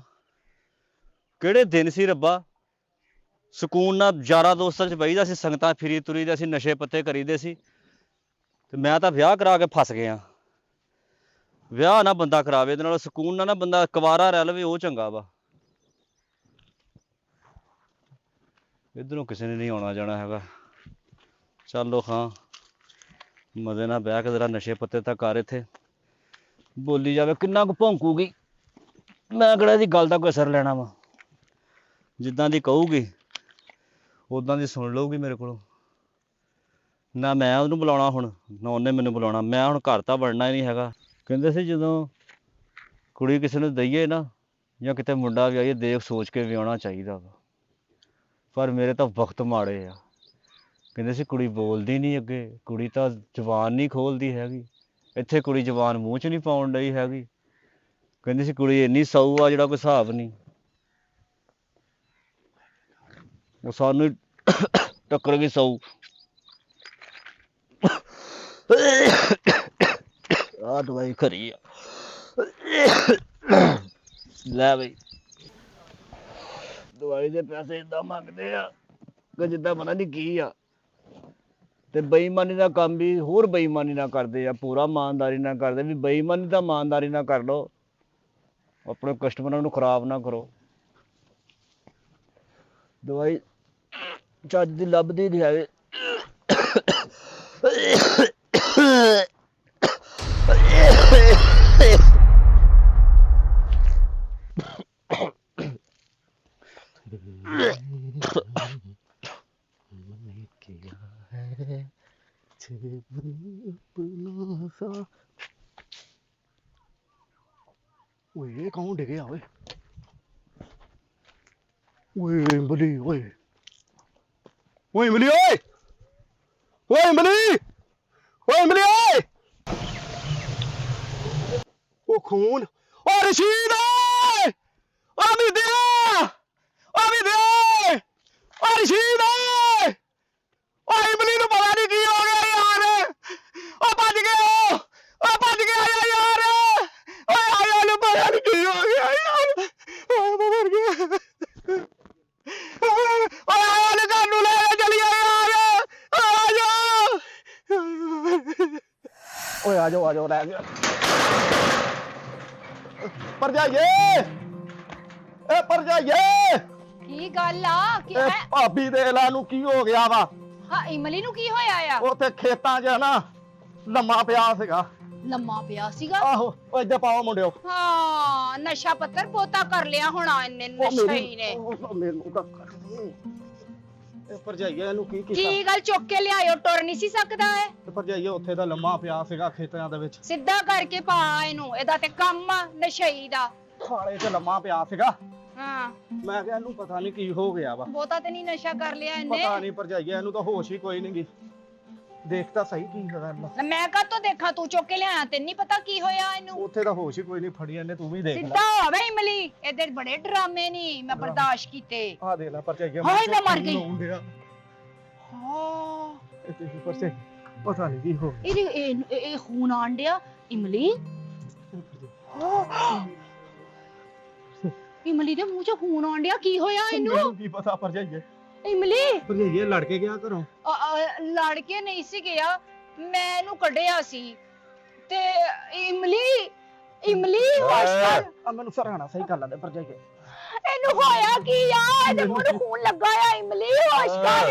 ਕਿਹੜੇ ਦਿਨ ਸੀ ਰੱਬਾ, ਸਕੂਨ ਨਾਲ ਯਾਰਾਂ ਦੋਸਤਾਂ 'ਚ ਬਹੀਦਾ ਸੀ, ਸੰਗਤਾਂ ਫਿਰੀ ਤੁਰੀਦਾ ਸੀ, ਨਸ਼ੇ ਪੱਤੇ ਕਰੀਦੇ ਸੀ। ਤੇ ਮੈਂ ਤਾਂ ਵਿਆਹ ਕਰਾ ਕੇ ਫਸ ਗਿਆ। ਵਿਆਹ ਨਾ ਬੰਦਾ ਕਰਾਵੇ, ਇਹਦੇ ਨਾਲ ਸਕੂਨ ਨਾਲ ਨਾ ਬੰਦਾ ਕੁਵਾਰਾ ਰਹਿ ਲਵੇ, ਉਹ ਚੰਗਾ ਵਾ। ਇੱਧਰੋਂ ਕਿਸੇ ਨੇ ਨਹੀਂ ਆਉਣਾ ਜਾਣਾ ਹੈਗਾ। ਚੱਲੋ ਹਾਂ, ਮਜ਼ੇ ਨਾਲ ਬਹਿ ਕੇ ਜ਼ਰਾ ਨਸ਼ੇ ਪੱਤੇ ਤਾਂ ਕਰ ਇੱਥੇ ਬੋਲੀ ਜਾਵੇ ਕਿੰਨਾ ਕੁ ਭੌਂਕੂਗੀ। ਮੈਂ ਕਿਹੜਾ ਦੀ ਗੱਲ ਦਾ ਕੋਈ ਅਸਰ ਲੈਣਾ ਵਾ। ਜਿੱਦਾਂ ਦੀ ਕਹੂਗੀ ਉਦਾਂ ਦੀ ਸੁਣ ਲਊਗੀ ਮੇਰੇ ਕੋਲੋਂ। ਨਾ ਮੈਂ ਉਹਨੂੰ ਬੁਲਾਉਣਾ ਹੁਣ ਨਾ ਉਹਨੇ ਮੈਨੂੰ ਬੁਲਾਉਣਾ। ਮੈਂ ਹੁਣ ਘਰ ਤਾਂ ਵੜਨਾ ਹੀ ਨਹੀਂ ਹੈਗਾ। ਕਹਿੰਦੇ ਸੀ ਜਦੋਂ ਕੁੜੀ ਕਿਸੇ ਨੂੰ ਦਈਏ ਨਾ ਜਾਂ ਕਿਤੇ ਮੁੰਡਾ ਵਿਆਹੀਏ ਦੇਖ ਸੋਚ ਕੇ ਵਿਆਹੁਣਾ ਚਾਹੀਦਾ ਵਾ। ਪਰ ਮੇਰੇ ਤਾਂ ਵਕਤ ਮਾੜੇ ਆ। ਕਹਿੰਦੇ ਸੀ ਕੁੜੀ ਬੋਲਦੀ ਨਹੀਂ ਅੱਗੇ, ਕੁੜੀ ਤਾਂ ਜ਼ੁਬਾਨ ਨਹੀਂ ਖੋਲਦੀ ਹੈਗੀ। ਇੱਥੇ ਕੁੜੀ ਜ਼ੁਬਾਨ ਮੂੰਹ 'ਚ ਨਹੀਂ ਪਾਉਣ ਡਈ ਹੈਗੀ। ਕਹਿੰਦੀ ਸੀ ਕੁੜੀ ਇੰਨੀ ਸਾਊ ਆ ਜਿਹੜਾ ਕੋਈ ਹਿਸਾਬ ਨਹੀਂ। ਉਹ ਸਾਨੂੰ ਟੱਕਰ ਗਈ ਸਾਊ। ਆ ਦਵਾਈ ਖਰੀ ਆ ਲੈ ਬਈ। ਦਵਾਈ ਦੇ ਪੈਸੇ ਏਦਾਂ ਮੰਗਦੇ ਆ ਕਿ ਜਿੱਦਾਂ ਪਤਾ ਨਹੀਂ ਕੀ ਆ। ਤੇ ਬੇਈਮਾਨੀ ਦਾ ਕੰਮ ਵੀ ਹੋਰ ਬੇਈਮਾਨੀ ਨਾਲ ਕਰਦੇ ਆ। ਪੂਰਾ ਇਮਾਨਦਾਰੀ ਨਾਲ ਕਰਦੇ ਵੀ। ਬੇਈਮਾਨੀ ਤਾਂ ਇਮਾਨਦਾਰੀ ਨਾਲ ਕਰ ਲਓ। ਆਪਣੇ ਕਸਟਮਰਾਂ ਨੂੰ ਖਰਾਬ ਨਾ ਕਰੋ। ਦਵਾਈ ਚੱਜ ਦੀ ਲੱਭਦੀ ਨਹੀਂ ਹੈਗੇ। ਓਏ ਇਹ ਕੌਣ ਡਿੱਗਿਆ ਓਏ? ਓਏ ਇਮਲੀ ਓਏ, ਓਏ ਇਮਲੀ ਓਏ, ਓਏ ਇਮਲੀ, ਓਏ ਇਮਲੀ ਓਏ। ਉਹ ਖੂਨ, ਓ ਰਸ਼ੀਦ ਓਏ, ਓ ਵਿਦਿਆ, ਓ ਵਿਦਿਆ, ਓ ਰਸ਼ੀਦ ਓਏ, ਓ ਇਮਲੀ ਨੂੰ ਪਤਾ ਨਹੀਂ ਕੀ ਹੋ ਗਿਆ ਯਾਰ। ਓ ਭੱਜ ਗਿਆ, ਓ ਭੱਜ ਗਿਆ ਯਾਰ। ਓਏ ਆਇਆ ਨੂੰ ਪਤਾ ਨਹੀਂ ਕੀ ਹੋ ਗਿਆ ਯਾਰ। ਓਏ ਮੈਂ ਮਰ ਗਿਆ। ਓਏ ਆਇਆ ਨੂੰ ਕਾਨੂੰ ਲੈ ਕੇ ਚਲੀਏ ਯਾਰ। ਆ ਜਾ ਓਏ ਆ ਜਾਓ ਰਹਿ ਗਿਆ। ਪਰ ਜਾਈਏ, ਏ ਪਰ ਜਾਈਏ। ਕੀ ਗੱਲ ਆ ਕਿ ਇਹ ਭਾਬੀ ਦੇ ਲਾ ਨੂੰ ਕੀ ਹੋ ਗਿਆ ਵਾ? ਹਾਂ ਇਮਲੀ ਨੂੰ ਕੀ ਹੋਇਆ ਆ? ਉੱਥੇ ਖੇਤਾਂ 'ਚ ਨਾ ਲੰਮਾ ਪਿਆ ਸੀਗਾ। ਲੰਮਾ ਪਿਆ ਸੀਗਾ? ਆਹੋ ਉਹ ਇੱਧਰ ਪਾਓ ਮੁੰਡਿਓ। ਹਾਂ ਨਸ਼ਾ ਪੱਤਰ ਬਹੁਤਾ ਕਰ ਲਿਆ ਹੋਣਾ ਇਹਨੇ ਨਸ਼ਈ ਨੇ। ਮੈਨੂੰ ਤਾਂ ਇਹ ਭਰਜਾਈਆ ਇਹਨੂੰ ਕੀ ਕੀਤਾ? ਕੀ ਗੱਲ ਚੁੱਕ ਕੇ ਲਿਆਇਓ? ਟੁਰ ਨਹੀਂ ਸੀ ਸਕਦਾ ਹੈ? ਤੇ ਭਰਜਾਈਆ ਉੱਥੇ ਦਾ ਲੰਮਾ ਪਿਆ ਸੀਗਾ ਖੇਤਾਂ ਦੇ ਵਿੱਚ। ਸਿੱਧਾ ਕਰਕੇ ਪਾ ਇਹਨੂੰ। ਇਹਦਾ ਤੇ ਕੰਮ ਆ ਨਸ਼ਈ ਦਾ। ਖਾਲੇ 'ਚ ਲੰਮਾ ਪਿਆ ਸੀਗਾ। ਹਾਂ ਮੈਂ ਕਿਹਾ ਇਹਨੂੰ ਪਤਾ ਨਹੀਂ ਕੀ ਹੋ ਗਿਆ ਵਾ। ਬਹੁਤਾ ਤੇ ਨਹੀਂ ਨਸ਼ਾ ਕਰ ਲਿਆ ਇਹਨੇ? ਪਤਾ ਨਹੀਂ ਭਰਜਾਈਆ ਇਹਨੂੰ ਤਾਂ ਹੋਸ਼ ਹੀ ਕੋਈ ਨਹੀਂ ਗੀ। ਦੇਖ ਤਾਂ ਸਹੀ ਕੀ ਹੈਗਾ ਇਹਦਾ। ਮੈਂ ਕਾਹਤੋਂ ਦੇਖਾਂ? ਤੂੰ ਚੁੱਕ ਕੇ ਲਿਆਇਆ, ਤੈਨੂੰ ਨਹੀਂ ਪਤਾ ਕੀ ਹੋਇਆ ਇਹਨੂੰ? ਉੱਥੇ ਤਾਂ ਹੋਸ਼ ਹੀ ਕੋਈ ਨਹੀਂ ਫੜੀ ਇਹਨੇ। ਤੂੰ ਵੀ ਦੇਖ ਲੈ। ਸਿੱਧਾ ਹੋਵੇ ਇਮਲੀ। ਇਹਦੇ ਬੜੇ ਡਰਾਮੇ ਨਹੀਂ ਮੈਂ ਬਰਦਾਸ਼ਤ ਕੀਤੇ। ਆ ਦੇਖ ਲੈ ਭਰਜਾਈਆ। ਹਾਏ ਮੈਂ ਮਰ ਗਈ। ਹਾਂ ਹਾਂ ਇਹ ਭਰਜਾਈ ਪਤਾ ਨਹੀਂ ਕੀ ਹੋ ਇਹ ਖੂਨ ਆਣ ਡਿਆ ਇਮਲੀ। ਇਮਲੀ ਦੇ ਮੂੰਹ 'ਚ ਖੂਨ ਆਣ ਡਿਆ। ਕੀ ਹੋਇਆ ਇਹਨੂੰ? ਮੈਨੂੰ ਕੀ ਪਤਾ ਭਰਜਾਈਆ। ਇਮਲੀ ਭਰਜਾਈਆ ਲੜ ਕੇ ਗਿਆ ਘਰੋਂ? ਲੜ ਕੇ ਨਹੀਂ ਸੀ ਗਿਆ, ਮੈਂ ਇਹਨੂੰ ਕੱਢਿਆ ਸੀ। ਤੇ ਇਮਲੀ ਹਸਪਤਾਲ। ਆ ਮੈਨੂੰ ਸਰਾਣਾ ਸਹੀ ਕਰ ਲੈਂਦੇ ਭਰਜਾਈਆ। ਇਹਨੂੰ ਹੋਇਆ ਕੀ ਆ? ਇਹਦੇ ਮੂੰਹ ਨੂੰ ਖੂਨ ਲੱਗਾ ਆ। ਇਮਲੀ ਹਸਪਤਾਲ।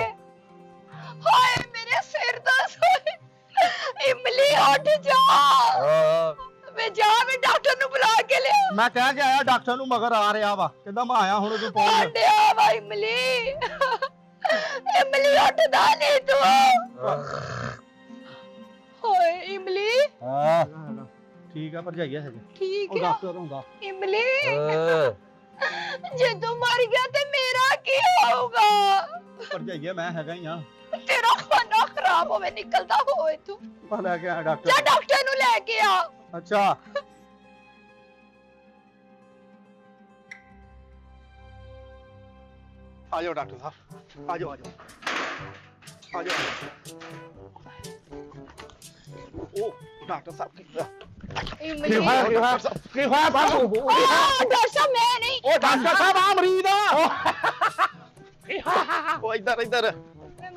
ਹਾਏ ਮੇਰੇ ਸਿਰ ਦਾ ਸੋਏ। ਇਮਲੀ ਉੱਠ ਜਾ। ਮੈਂ ਡਾਕਟਰ ਨੂੰ ਬੁਲਾ ਕੇ ਲਿਆ। ਮੈਂ ਕਹਿ ਕੇ ਆਇਆ ਡਾਕਟਰ ਨੂੰ ਮਗਰ ਆ ਰਿਹਾ ਵਾ। ਕਹਿੰਦਾ ਮੈਂ ਆਇਆ ਹੁਣ ਤੂੰ ਪਹੁੰਚ। ਆਂਡਿਆ ਵਾ ਇਮਲੀ। ਇਮਲੀ ਉੱਠਦਾ ਨਹੀਂ ਤੂੰ। ਹਾਏ ਇਮਲੀ। ਠੀਕ ਆ ਭਰਜਾਈਆ ਹੈਗੇ। ਠੀਕ ਉਹ ਆ ਡਾਕਟਰ ਹੁੰਦਾ। ਇਮਲੀ। ਜੇ ਤੂੰ ਮਰ ਗਿਆ ਤੇ ਮੇਰਾ ਕੀ ਹੋਊਗਾ? ਭਰਜਾਈਆ ਮੈਂ ਹੈਗਾ ਹੀ ਆ। ਤੇਰਾ ਖਾਣਾ ਖਰਾਬ ਹੋਵੇ, ਨਿਕਲਦਾ ਹੋਏ ਤੂੰ। ਮੈਂ ਲੈ ਕੇ ਆਇਆ ਜਾ ਡਾਕਟਰ। ਡਾਕਟਰ ਨੂੰ ਲੈ ਕੇ ਆ। ਅੱਛਾ ਆ ਜਾਓ ਡਾਕਟਰ ਸਾਹਿਬ। ਆ ਜਾਓ ਆ ਜਾਓ ਆ ਜਾਓ। ਉਹ ਡਾਕਟਰ ਸਾਹਿਬ ਇਮਲੀ। ਕੀ ਹੋਇਆ ਬਾਬੂ? ਡਾਕਟਰ ਸਾਹਿਬ ਮੈਂ ਨਹੀਂ। ਉਹ ਡਾਕਟਰ ਸਾਹਿਬ ਆ ਮਰੀਜ਼ ਆ। ਉਹ ਇੱਧਰ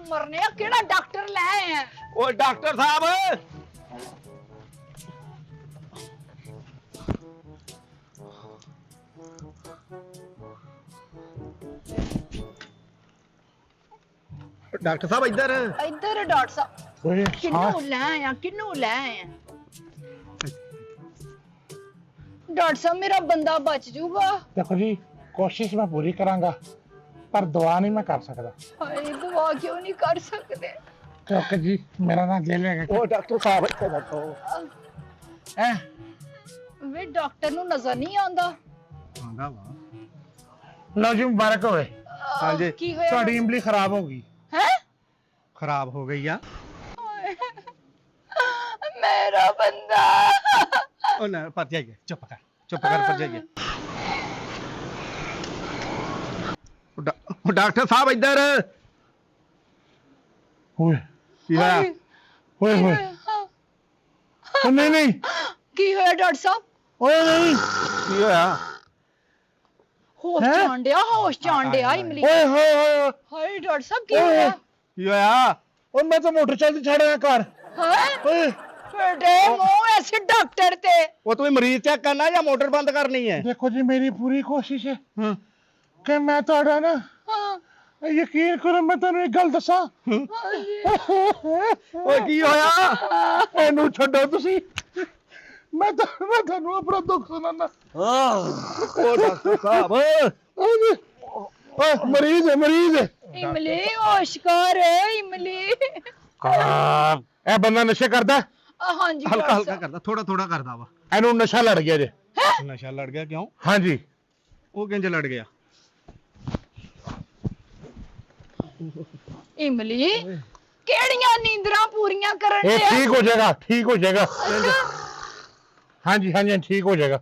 ਮਰਨੇ ਆ। ਕਿਹੜਾ ਡਾਕਟਰ ਲੈ ਆਏ ਆ? ਉਹ ਡਾਕਟਰ ਸਾਹਿਬ। ਡਾਕਟਰ ਸਾਹਿਬ ਇੱਧਰ। ਇੱਧਰ ਡਾਕਟਰ ਸਾਹਿਬ। ਓਏ ਕਿੰਨੂੰ ਲੈ ਆਇਆ ਕਿੰਨੂੰ ਲੈ ਆਇਆ ਡਾਕਟਰ ਸਾਹਿਬ ਮੇਰਾ ਬੰਦਾ ਬਚ ਜਾਊਗਾ ਦੇਖੋ ਜੀ ਕੋਸ਼ਿਸ਼ ਮੈਂ ਪੂਰੀ ਕਰਾਂਗਾ ਪਰ ਦੁਆ ਨਹੀਂ ਮੈਂ ਕਰ ਸਕਦਾ ਹਾਏ ਦੁਆ ਕਿਉਂ ਨਹੀਂ ਕਰ ਸਕਦੇ ਕਿਉਂਕਿ ਜੀ ਮੇਰਾ ਨਾਮ ਦਿਲ ਹੈਗਾ ਉਹ ਡਾਕਟਰ ਸਾਹਿਬ ਇੱਥੇ ਬੈਠੋ ਹੈ ਵੇ ਡਾਕਟਰ ਨੂੰ ਨਜ਼ਰ ਨਹੀਂ ਆਉਂਦਾ ਆਂਦਾ ਵਾ ਲਓ ਜੀ ਮੁਬਾਰਕ ਹੋਵੇ ਹਾਂਜੀ। ਕੀ ਹੋਇਆ ਤੁਹਾਡੀ ਇਮਲੀ ਖਰਾਬ ਹੋ ਗਈ ਹੈ ਖਰਾਬ ਹੋ ਗਈ ਆ ਮੇਰਾ ਬੰਦਾ ਉਹ ਨਾ ਪਰ ਜਾਈਏ ਚੁੱਪ ਕਰ ਪਰ ਜਾਈਏ ਉਹ ਡਾਕਟਰ ਸਾਹਿਬ ਇੱਧਰ ਓਏ ਕੀ ਹੋਇਆ ਹਾਏ, ਓਏ ਕੀ ਹੋਏ ਹੋਇਆ? ਓ ਨਹੀਂ ਨਹੀਂ ਕੀ ਹੋਇਆ ਡਾਕਟਰ ਸਾਹਿਬ ਓਏ ਨਹੀਂ ਕੀ ਹੋਇਆ ਹੋਸ਼ ਹੈਂ? ਚਾਂਡਿਆ ਇਮਲੀ ਓਏ ਹੋਏ ਹੋਏ ਹਾਏ ਡਾਕਟਰ ਸਾਹਿਬ ਕੀ ਓਏ। ਹੋਇਆ ਕੀ ਹੋਇਆ ਓਏ ਮੈਂ ਤਾਂ ਮੋਟਰਸਾਈਕਲ ਤੇ ਛੜਿਆ ਘਰ ਹੈ ਓਏ ਫੜੇ ਮੂੰਹ ਐਸੇ ਡਾਕਟਰ ਤੇ ਉਹ ਤੁਸੀਂ ਮਰੀਜ਼ ਚੈੱਕ ਕਰਨਾ ਜਾਂ ਮੋਟਰ ਬੰਦ ਕਰਨੀ ਹੈ ਦੇਖੋ ਜੀ ਮੇਰੀ ਪੂਰੀ ਕੋਸ਼ਿਸ਼ ਹੈ ਹਾਂ ਕਿ ਮੈਂ ਤੁਹਾਡਾ ਨਾ ਹਾਂ ਯਕੀਨ ਕਰੋ ਮੈਂ ਤੁਹਾਨੂੰ ਇੱਕ ਗੱਲ ਦੱਸਾਂ ਓਏ ਕੀ ਹੋਇਆ ਇਹਨੂੰ ਛੱਡੋ ਤੁਸੀਂ ਮੈਂ ਤੁਹਾਨੂੰ ਆਪਣਾ ਦੁੱਖ ਸੁਣਾਉਣਾ ਉਹ ਡਾਕਟਰ ਸਾਹਿਬ ਓਏ ਮਰੀਜ਼ ਹੈ ਇਮਲੀ ਹੋਸ਼ ਕਰ ਇਮਲੀ ਇਹ ਬੰਦਾ ਨਸ਼ੇ ਕਰਦਾ ਹਾਂਜੀ ਹਲਕਾ ਡਾਕਟਰ ਹਲਕਾ ਸਾਹਿਬ। ਕਰਦਾ ਥੋੜਾ ਥੋੜਾ ਕਰਦਾ ਵਾ ਇਹਨੂੰ ਨਸ਼ਾ ਲੜ ਗਿਆ ਜੇ ਨਸ਼ਾ ਲੜ ਗਿਆ ਕਿਉਂ ਹਾਂਜੀ ਉਹ ਕਿੰਜ ਲੜ ਗਿਆ ਇਮਲੀ ਕਿਹੜੀਆਂ ਨੀਂਦਰਾਂ ਪੂਰੀਆਂ ਕਰਨ ਇਹ ਡਿਆ? ਠੀਕ ਹੋ ਜਾਏਗਾ ਹਾਂਜੀ ਠੀਕ ਹੋ ਜਾਏਗਾ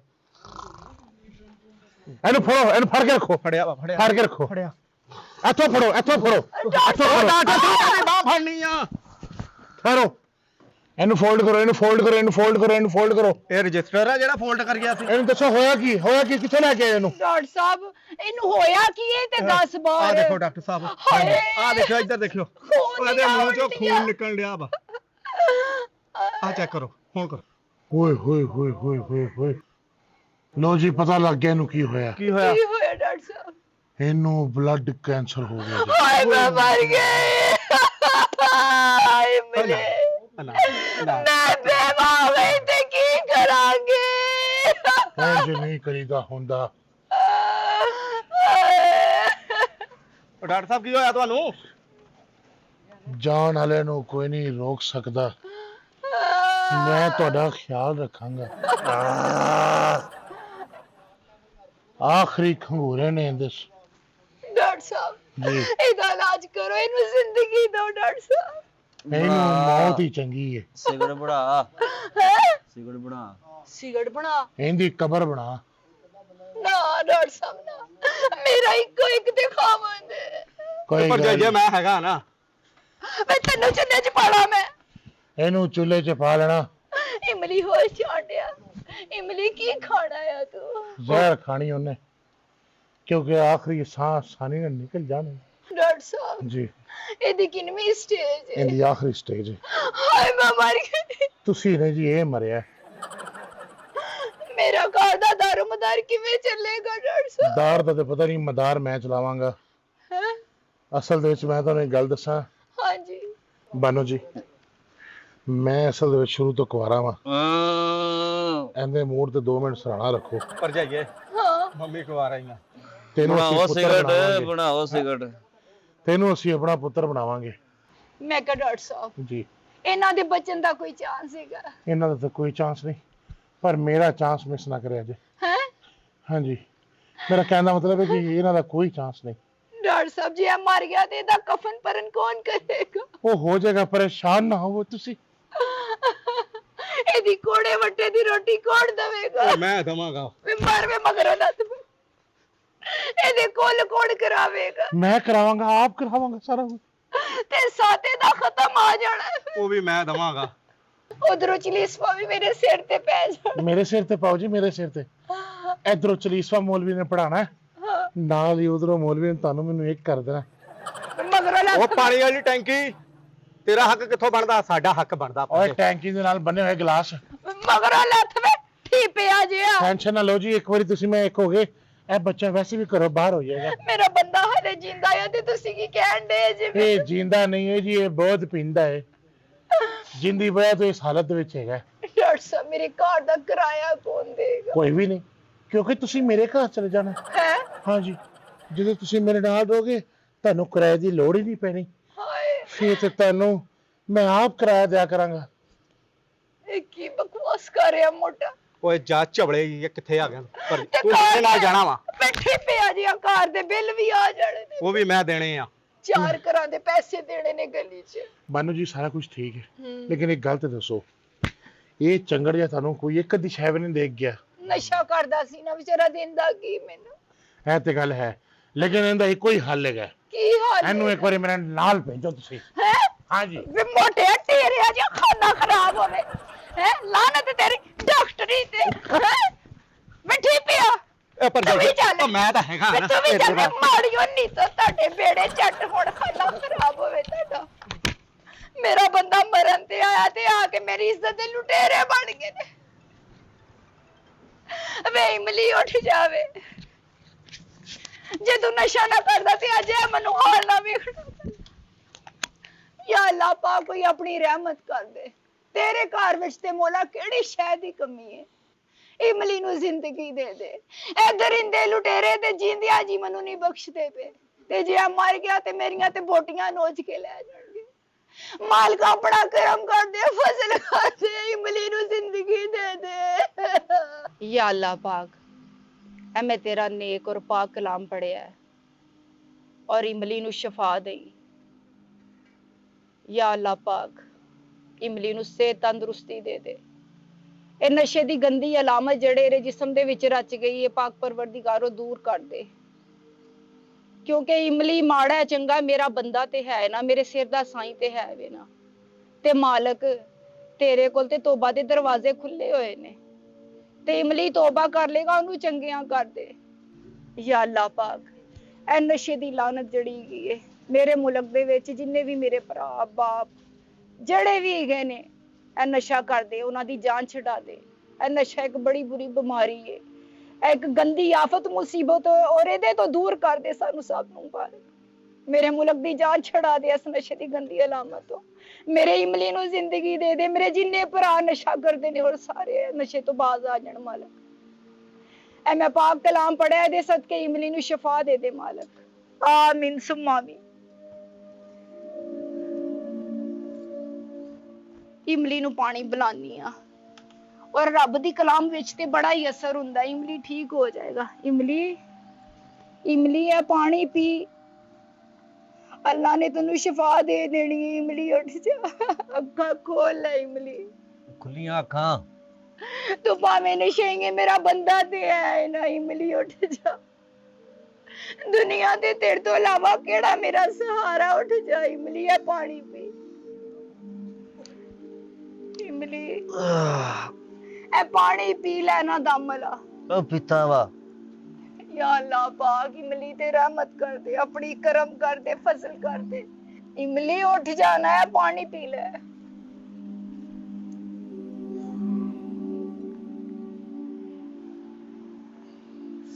ਇਹਨੂੰ ਫੜ ਕੇ ਰੱਖੋ ਫੜਿਆ ਫੜ ਕੇ ਰੱਖੋ ਫੜਿਆ ਇੱਥੋਂ ਫੜੋ ਡਾਕਟਰ ਡਾਕਟਰ ਸਾਹਿਬ ਦੀ ਬਾਹ ਫੜਨੀ ਆ ਠਹਿਰੋ ਇਹਨੂੰ ਫੋਲਡ ਕਰੋ ਇਹ ਰਜਿਸਟਰ ਆ ਜਿਹੜਾ ਫੋਲਡ ਕਰ ਗਿਆ ਸੀ ਇਹਨੂੰ ਦੱਸੋ ਹੋਇਆ ਕੀ ਕਿੱਥੇ ਲੈ ਕੇ ਆਏ ਇਹਨੂੰ ਡਾਕਟਰ ਸਾਹਿਬ ਇਹਨੂੰ ਹੋਇਆ ਕੀ ਹੈ ਤੇ ਦੱਸ ਆ ਬਾਹਰ ਦੇਖੋ ਡਾਕਟਰ ਸਾਹਿਬ ਹਾਏ। ਆ ਦੇਖੋ ਇੱਧਰ ਦੇਖਿਓ ਖੂਨ ਉਹਦੇ ਮੂੰਹ ਚੋਂ ਨਿਕਲ ਖੂਨ ਨਿਕਲ ਰਿਹਾ ਵਾ ਆ ਚੈੱਕ ਕਰੋ ਹੁਣ ਕਰੋ ਓਏ ਲੋ ਜੀ ਪਤਾ ਲੱਗ ਗਿਆ ਇਹਨੂੰ ਕੀ ਹੋਇਆ ਕੀ ਹੋਇਆ ਕੀ ਹੋਇਆ ਡਾਕਟਰ ਸਾਹਿਬ ਇਹਨੂੰ ਬਲੱਡ ਕੈਂਸਰ ਹੋ ਗਿਆ ਜੀ। ਹਾਏ ਮੈਂ ਮਰ ਗਈ ਹਾਏ ਇਮਲੀ ਨਾ ਮੈਂ ਬੇਵਾਹ ਤੇ ਕੀ ਕਰਾਂਗੇ ਇੰਜ ਨਹੀਂ ਕਰੀਦਾ ਹੁੰਦਾ ਉਹ ਡਾਕਟਰ ਸਾਹਿਬ ਕੀ ਹੋਇਆ ਤੁਹਾਨੂੰ ਜਾਨ ਵਾਲੇ ਨੂੰ ਕੋਈ ਨਹੀਂ ਰੋਕ ਸਕਦਾ ਮੈਂ ਤੁਹਾਡਾ ਖਿਆਲ ਰੱਖਾਂਗਾ ਆਖਰੀ ਖੰਗੂਰੇ ਨੇ ਡਾਕਟਰ ਸਾਹਿਬ ਜੀ ਇਹਦਾ ਇਲਾਜ ਕਰੋ ਇਹਨੂੰ ਜ਼ਿੰਦਗੀ ਦਿਓ ਡਾਕਟਰ ਸਾਹਿਬ ਇਹਨੂੰ ਮੌਤ ਹੀ ਚੰਗੀ ਹੈ ਸਿਗਰਟ ਬਣਾ ਹੈਂ? ਸਿਗਰਟ ਬਣਾ ਸਿਗਰਟ ਬਣਾ ਇਹਦੀ ਕਬਰ ਬਣਾ ਨਾ ਡਾਕਟਰ ਸਾਹਿਬ ਨਾ ਮੇਰਾ ਇੱਕੋ ਇੱਕ ਤੇ ਖਾਵੰਦ ਹੈ ਕੋਈ ਪਰ ਗੱਲ ਜੇ ਨੀ। ਮੈਂ ਹੈਗਾ ਨਾ ਮੈਂ ਤੈਨੂੰ ਚੁੱਲ੍ਹੇ 'ਚ ਪਾਣਾ ਮੈਂ ਇਹਨੂੰ ਚੁੱਲ੍ਹੇ 'ਚ ਪਾ ਲੈਣਾ ਇਮਲੀ ਹੋਸ਼ ਚਾਂਡਿਆ ਇਮਲੀ ਕੀ ਖਾਣਾ ਆ ਤੂੰ ਜ਼ਹਿਰ ਖਾਣੀ ਉਹਨੇ ਕਿਉਂਕਿ ਆਖਰੀ ਸਾਹ ਸਾਨੀ ਨਾਲ ਨਿਕਲ ਜਾਣੇ ਡਾਕਟਰ ਸਾਹਿਬ ਜੀ ਇਹਦੀ ਕਿੰਨੀ ਸਟੇਜ ਹੈ ਇਹਦੀ ਆਖਰੀ ਸਟੇਜ ਹੈ ਹਾਏ ਮੈਂ ਮਰ ਗਈ ਤੁਸੀਂ ਨੇ ਜੀ ਇਹ ਮਰਿਆ ਮੇਰਾ ਘਰ ਦਾ ਦਾਰੋਮਦਾਰ ਕਿਵੇਂ ਚੱਲੇਗਾ ਡਾਕਟਰ ਸਾਹਿਬ ਦਾਰ ਦਾ ਤੇ ਪਤਾ ਨਹੀਂ ਮਦਾਰ ਮੈਂ ਚਲਾਵਾਂਗਾ ਹੈਂ? ਅਸਲ ਦੇ ਵਿੱਚ ਮੈਂ ਤੁਹਾਨੂੰ ਇੱਕ ਗੱਲ ਦੱਸਾਂ ਹਾਂਜੀ ਬਾਨੋ ਜੀ ਮੈਂ ਅਸਲ ਦੇ ਵਿੱਚ ਸ਼ੁਰੂ ਤੋਂ ਕੁਆਰਾ ਵਾਂ ਇਹਦੇ ਮੂਡ ਤੇ 2 ਮਿੰਟ ਸਰਾਣਾ ਰੱਖੋ ਪਰ ਜਾਈਏ ਹਾਂ ਮੰਮੀ ਕੋ ਆ ਰਹੀਆਂ ਤੈਨੂੰ ਅਸੀਂ ਬਣਾਓ ਪੁੱਤਰ ਸਿਗਰਟ ਬਣਾਵਾਂਗੇ ਬਣਾਓ ਸਿਗਰਟ ਤੈਨੂੰ ਅਸੀਂ ਆਪਣਾ ਪੁੱਤਰ ਬਣਾਵਾਂਗੇ ਮੈਂ ਕਿਹਾ ਡਾਕਟਰ ਸਾਹਿਬ ਜੀ ਇਹਨਾਂ ਦੇ ਬਚਨ ਦਾ ਕੋਈ ਚਾਂਸ ਹੈਗਾ ਇਹਨਾਂ ਦਾ ਤਾਂ ਕੋਈ ਚਾਂਸ ਨਹੀਂ ਪਰ ਮੇਰਾ ਚਾਂਸ ਮਿਸ ਨਾ ਕਰਿਆ ਜੇ ਹੈ ਹਾਂਜੀ ਮੇਰਾ ਕਹਿਣ ਦਾ ਮਤਲਬ ਹੈ ਕਿ ਇਹਨਾਂ ਦਾ ਕੋਈ ਚਾਂਸ ਨਹੀਂ ਡਾਕਟਰ ਸਾਹਿਬ ਜੀ ਇਹ ਮਰ ਗਿਆ ਤੇ ਇਹਦਾ ਕਫਨ ਪਰਨ ਕੌਣ ਕਰੇਗਾ ਉਹ ਹੋ ਜਾਏਗਾ ਪਰੇਸ਼ਾਨ ਨਾ ਹੋਵੋ ਤੁਸੀਂ ਇਹਦੀ ਕੋੜੇ ਵੱਟੇ ਦੀ ਰੋਟੀ ਕੌਣ ਦੇਵੇਗਾ ਮੈਂ ਦਵਾਂਗਾ ਮਰ ਵੇ ਮਗਰ ਨਾ ਤੂੰ ਇਹਦੇ ਕੋਲ ਕੌਣ ਕਰਾਵੇਗਾ ਮੈਂ ਕਰਾਵਾਂਗਾ ਆਪ ਕਰਾਵਾਂਗਾ ਸਾਰਾ ਕੁਝ ਤੇ ਸਾਤੇ ਦਾ ਖਤਮ ਆ ਜਾਣਾ ਉਹ ਵੀ ਮੈਂ ਦਵਾਂਗਾ ਉਧਰੋਂ ਚਲੀਸਵਾ ਵੀ ਮੇਰੇ ਸਿਰ ਤੇ ਪੈ ਜਾਣਾ ਮੇਰੇ ਸਿਰ ਤੇ ਪਾਓ ਜੀ ਮੇਰੇ ਸਿਰ ਤੇ ਇਧਰੋਂ ਚਲੀਸਵਾ ਮੌਲਵੀ ਨੇ ਪੜਾਣਾ ਨਾਲ ਹੀ ਉਧਰੋਂ ਮੌਲਵੀ ਨੇ ਤੁਹਾਨੂੰ ਮੈਨੂੰ ਇੱਕ ਕਰ ਦੇਣਾ ਮਗਰੋਂ ਉਹ ਲੱਤ ਪਾਣੀ ਵਾਲੀ ਟੈਂਕੀ ਤੇਰਾ ਹੱਕ ਕਿੱਥੋਂ ਬਣਦਾ ਸਾਡਾ ਹੱਕ ਬਣਦਾ ਓਏ ਟੈਂਕੀ ਦੇ ਨਾਲ ਬੰਨੇ ਹੋਏ ਗਲਾਸ ਮਗਰੋਂ ਲੱਤ ਵੇ ਠੀਪਿਆ ਜਿਆ ਟੈਨਸ਼ਨ ਨਾ ਲਓ ਜੀ ਇੱਕ ਵਾਰੀ ਤੁਸੀਂ ਮੈਂ ਇੱਕ ਹੋ ਗਏ ਇਹ ਬੱਚਾ ਵੈਸੇ ਵੀ ਘਰੋਂ ਬਾਹਰ ਹੋ ਜਾਏਗਾ ਮੇਰਾ ਬੰਦਾ ਹਲੇ ਜਿੰਦਾ ਆ ਤੇ ਤੁਸੀਂ ਕੀ ਕਹਿਣ ਦੇ ਜਿਵੇਂ ਇਹ ਜਿੰਦਾ ਨਹੀਂ ਹੈ ਜੀ ਇਹ ਬਹੁਤ ਪੀਂਦਾ ਹੈ ਜਿੰਦੀ ਵਜ੍ਹਾ ਤੋਂ ਇਸ ਹਾਲਤ ਦੇ ਵਿੱਚ ਹੈਗਾ। ਡਾਕਟਰ ਸਾਹਿਬ ਮੇਰੇ ਘਰ ਦਾ ਕਿਰਾਇਆ ਕੌਣ ਦੇਗਾ? ਕੋਈ ਵੀ ਨਹੀਂ, ਕਿਉਂਕਿ ਤੁਸੀਂ ਮੇਰੇ ਘਰ ਚਲੇ ਜਾਣਾ। ਹੈ ਹਾਂਜੀ, ਜਦੋਂ ਤੁਸੀਂ ਮੇਰੇ ਨਾਲ ਰਹੋਗੇ ਤੁਹਾਨੂੰ ਕਿਰਾਏ ਦੀ ਲੋੜ ਹੀ ਨਹੀਂ ਪੈਣੀ। ਹਾਏ ਫਿਰ ਤੇ ਤੁਹਾਨੂੰ ਮੈਂ ਆਪ ਕਿਰਾਇਆ ਦਿਆ ਕਰਾਂਗਾ। ਇਹ ਕੀ ਬਕਵਾਸ ਕਰ ਰਿਹਾ ਮੋਟਾ? ਓਏ ਜਾ ਝਬਲੇ ਜੀ, ਇਹ ਕਿੱਥੇ ਆ ਗਿਆ ਪਰ ਤੇ ਤੂੰ ਘਰ ਮੇਰੇ ਨਾਲ ਜਾਣਾ ਵਾ, ਬੈਠੇ ਪਿਆ ਜੀ, ਘਰ ਦੇ ਬਿੱਲ ਵੀ ਆ ਜਾਣੇ ਨੇ, ਉਹ ਵੀ ਮੈਂ ਦੇਣੇ ਆ। 4 ਘਰਾਂ ਦੇ ਪੈਸੇ ਦੇਣੇ ਨੇ ਗਲੀ 'ਚ। ਮਾਨੂ ਜੀ ਸਾਰਾ ਕੁਝ ਠੀਕ ਹੈ, ਲੇਕਿਨ ਇੱਕ ਗੱਲ ਤੇ ਦੱਸੋ, ਇਹ ਚੰਗੜ ਜਿਹਾ ਤੁਹਾਨੂੰ ਕੋਈ ਇੱਕ ਅੱਧੀ ਸ਼ੈ ਵੀ ਨਹੀਂ ਦੇਖ ਗਿਆ? ਨਸ਼ਾ ਕਰਦਾ ਸੀ ਨਾ ਵਿਚਾਰਾ, ਦਿੰਦਾ ਕੀ ਮੈਨੂੰ? ਇਹ ਤੇ ਗੱਲ ਹੈ, ਲੇਕਿਨ ਇਹਦਾ ਇੱਕੋ ਹੀ ਹੱਲ ਹੈਗਾ। ਕੀ ਹਾਲ ਇਹਨੂੰ ਇੱਕ ਵਾਰੀ ਮੇਰੇ ਨਾਲ ਭੇਜੋ ਤੁਸੀਂ। ਹੈ? ਹਾਂਜੀ ਵੇ ਮੋਟੇ ਤੇਰੇ ਜਿਹਾ ਖਾਣਾ ਖਰਾਬ ਹੋਵੇ ਹੈ, ਲਾਨਤ ਤੇਰੀ ਡਾਕਟਰੀ ਤੇ ਹੈ। ਬੈਠੀ ਪਿਆ ਇਹ ਪਰ ਤੂੰ ਵੀ ਚੱਲ। ਉਹ ਮੈਂ ਤਾਂ ਹੈਗਾ ਵੇ ਨਾ ਤੂੰ ਵੀ ਚੱਲ, ਤੇਰੇ ਮਾੜੀਓ ਨਹੀਂ ਤਾਂ ਤੁਹਾਡੇ ਬੇੜੇ ਝੱਟ ਹੁਣ ਖਾਣਾ ਖਰਾਬ ਹੋਵੇ ਤੁਹਾਡਾ। ਮੇਰਾ ਬੰਦਾ ਮਰਨ ਤੇ ਆਇਆ ਤੇ ਆ ਕੇ ਮੇਰੀ ਇੱਜ਼ਤ ਦੇ ਲੁਟੇਰੇ ਬਣ ਗਏ ਨੇ। ਵੇ ਇਮਲੀ ਉੱਠ ਜਾਵੇ, ਜੇ ਤੂੰ ਨਸ਼ਾ ਨਾ ਕਰਦਾ ਤੇ ਅੱਜ ਇਹ ਮੈਨੂੰ ਹਾਲ ਨਾ ਵੇਖਣਾ। ਯਾ ਅੱਲਾ ਪਾ ਕੋਈ ਆਪਣੀ ਰਹਿਮਤ ਕਰ ਦੇ। ਤੇਰੇ ਘਰ ਵਿੱਚ ਤੇ ਮੌਲਾ ਕਿਹੜੀ ਸ਼ੈ ਦੀ ਕਮੀ ਹੈ? ਇਮਲੀ ਨੂੰ ਜ਼ਿੰਦਗੀ ਦੇ ਦੇ। ਇਹ ਦਰਿੰਦੇ ਲੁਟੇਰੇ ਤੇ ਜਿੰਦਿਆਂ ਜੀ ਮੈਨੂੰ ਨਹੀਂ ਬਖਸ਼ਦੇ ਪਏ, ਤੇ ਜੇ ਆ ਮਰ ਗਿਆ ਤੇ ਮੇਰੀਆਂ ਤੇ ਬੋਟੀਆਂ ਨੋਚ ਕੇ ਲੈ ਜਾਣਗੇ। ਮਾਲਕ ਆਪਣਾ ਕਰਮ ਕਰ ਦੇ, ਫਜ਼ਲ ਕਰ ਦੇ, ਇਮਲੀ ਨੂੰ ਜ਼ਿੰਦਗੀ ਦੇ ਦੇ। ਯਾ ਅੱਲਾ ਪਾਕ, ਐ ਮੈਂ ਤੇਰਾ ਨੇਕ ਔਰ ਪਾਕ ਕਲਾਮ ਪੜਿਆ ਹੈ, ਔਰ ਇਮਲੀ ਨੂੰ ਸ਼ਫਾ ਦੇਈ। ਯਾ ਅੱਲਾ ਪਾਕ, ਇਮਲੀ ਨੂੰ ਸਿਹਤ ਤੰਦਰੁਸਤੀ ਦੇ ਦੇ। ਇਹ ਨਸ਼ੇ ਦੀ ਗੰਦੀ ਅਲਾਮਤ ਜਿਹੜੇ ਇਹਦੇ ਜਿਸਮ ਦੇ ਵਿੱਚ ਰਚ ਗਈ ਹੈ, ਪਾਕ ਪਰਵਰਦੀਗਾਰੋ ਦੂਰ ਕਰ ਦੇ। ਕਿਉਂਕਿ ਇਮਲੀ ਮਾੜਾ ਹੈ ਚੰਗਾ ਮੇਰਾ ਬੰਦਾ ਤੇ ਹੈ ਨਾ, ਮੇਰੇ ਸਿਰ ਦਾ ਸਾਈਂ ਤੇ ਹੈ ਵੇ ਨਾ। ਤੇ ਮਾਲਕ ਤੇਰੇ ਕੋਲ ਤੇ ਤੋਬਾ ਦੇ ਦਰਵਾਜ਼ੇ ਖੁੱਲੇ ਹੋਏ ਨੇ, ਤੇ ਇਮਲੀ ਤੋਬਾ ਕਰ ਲੇਗਾ, ਉਹਨੂੰ ਚੰਗਿਆਂ ਕਰ ਦੇ। ਯਾ ਅੱਲਾ ਪਾਕ, ਇਹ ਨਸ਼ੇ ਦੀ ਲਾਨਤ ਜੜੀ ਗਈ ਹੈ ਮੇਰੇ ਮੁਲਕ ਦੇ ਵਿੱਚ, ਜਿੰਨੇ ਵੀ ਮੇਰੇ ਭਰਾ ਬਾਪ ਜਿਹੜੇ ਵੀ ਹੈਗੇ ਨੇ ਇਹ ਨਸ਼ਾ ਕਰਦੇ, ਉਹਨਾਂ ਦੀ ਜਾਨ ਛਡਾ ਦੇ। ਇਹ ਨਸ਼ਾ ਇੱਕ ਬੜੀ ਬੁਰੀ ਬਿਮਾਰੀ ਹੈ, ਇੱਕ ਗੰਦੀ ਆਫਤ ਮੁਸੀਬਤ, ਔਰ ਇਹਦੇ ਤੋਂ ਦੂਰ ਕਰ ਦੇ ਸਾਨੂੰ ਸਭ ਨੂੰ। ਪਰ ਮੇਰੇ ਮੁਲਕ ਦੀ ਜਾਨ ਛਡਾ ਦੇ ਇਸ ਨਸ਼ੇ ਦੀ ਗੰਦੀ ਅਲਾਮਤ ਤੋਂ। ਮੇਰੇ ਇਮਲੀ ਨੂੰ ਜ਼ਿੰਦਗੀ ਦੇ ਦੇ। ਮੇਰੇ ਭਰਾ ਨਸ਼ਾ ਕਰਦੇ ਨੇ ਔਰ ਸਾਰੇ ਨਸ਼ੇ ਤੋਂ ਬਾਜ਼ ਆ ਜਾਣ ਮਾਲਕ। ਐ ਮੈਂ ਪਾਕ ਕਲਾਮ ਪੜਿਆ, ਇਹਦੇ ਸਦਕੇ ਇਮਲੀ ਨੂੰ ਸ਼ਫਾ ਦੇ ਦੇ ਮਾਲਕ। ਆਮੀਨ ਸੁਮਾ ਆਮੀਨ। ਇਮਲੀ ਨੂੰ ਪਾਣੀ ਪਿਲਾਨੀ ਆ, ਔਰ ਰੱਬ ਦੀ ਕਲਾਮ ਵਿੱਚ ਤੇ ਬੜਾ ਹੀ ਅਸਰ ਹੁੰਦਾ, ਇਮਲੀ ਠੀਕ ਹੋ ਜਾਏਗਾ। ਇਮਲੀ ਇਮਲੀ ਹੈ ਪਾਣੀ ਪੀ, ਅੱਲਾ ਨੇ ਤੈਨੂੰ ਸ਼ਿਫਾ ਦੇ ਦੇਣੀ ਹੈ। ਇਮਲੀ ਉੱਠ ਜਾ, ਅੱਖਾਂ ਖੋਲ ਲੈ ਇਮਲੀ, ਖੁੱਲੀਆਂ ਅੱਖਾਂ। ਤੂੰ ਭਾਵੇਂ ਨਸ਼ੇਂਗੇ ਮੇਰਾ ਬੰਦਾ ਤੇ ਹੈ ਨਾ। ਇਮਲੀ ਉੱਠ ਜਾ, ਦੁਨੀਆ ਤੇ ਤੇਰੇ ਤੋਂ ਇਲਾਵਾ ਕਿਹੜਾ ਮੇਰਾ ਸਹਾਰਾ? ਉੱਠ ਜਾ ਇਮਲੀ, ਹੈ ਪਾਣੀ ਪੀ। ਇਮਲੀ ਇਹ ਪਾਣੀ ਪੀ ਲੈਣਾ ਦਮ ਲਾ। ਉਹ ਪੀਤਾ ਵਾ। ਯਾ ਅੱਲਾ ਪਾਕ, ਇਮਲੀ ਤੇ ਰਹਿਮਤ ਕਰ ਦੇ, ਆਪਣੀ ਕਰਮ ਕਰ ਦੇ, ਫਜ਼ਲ ਕਰ ਦੇ। ਇਮਲੀ ਉੱਠ ਜਾਣਾ ਹੈ, ਪਾਣੀ ਪੀ ਲੈ।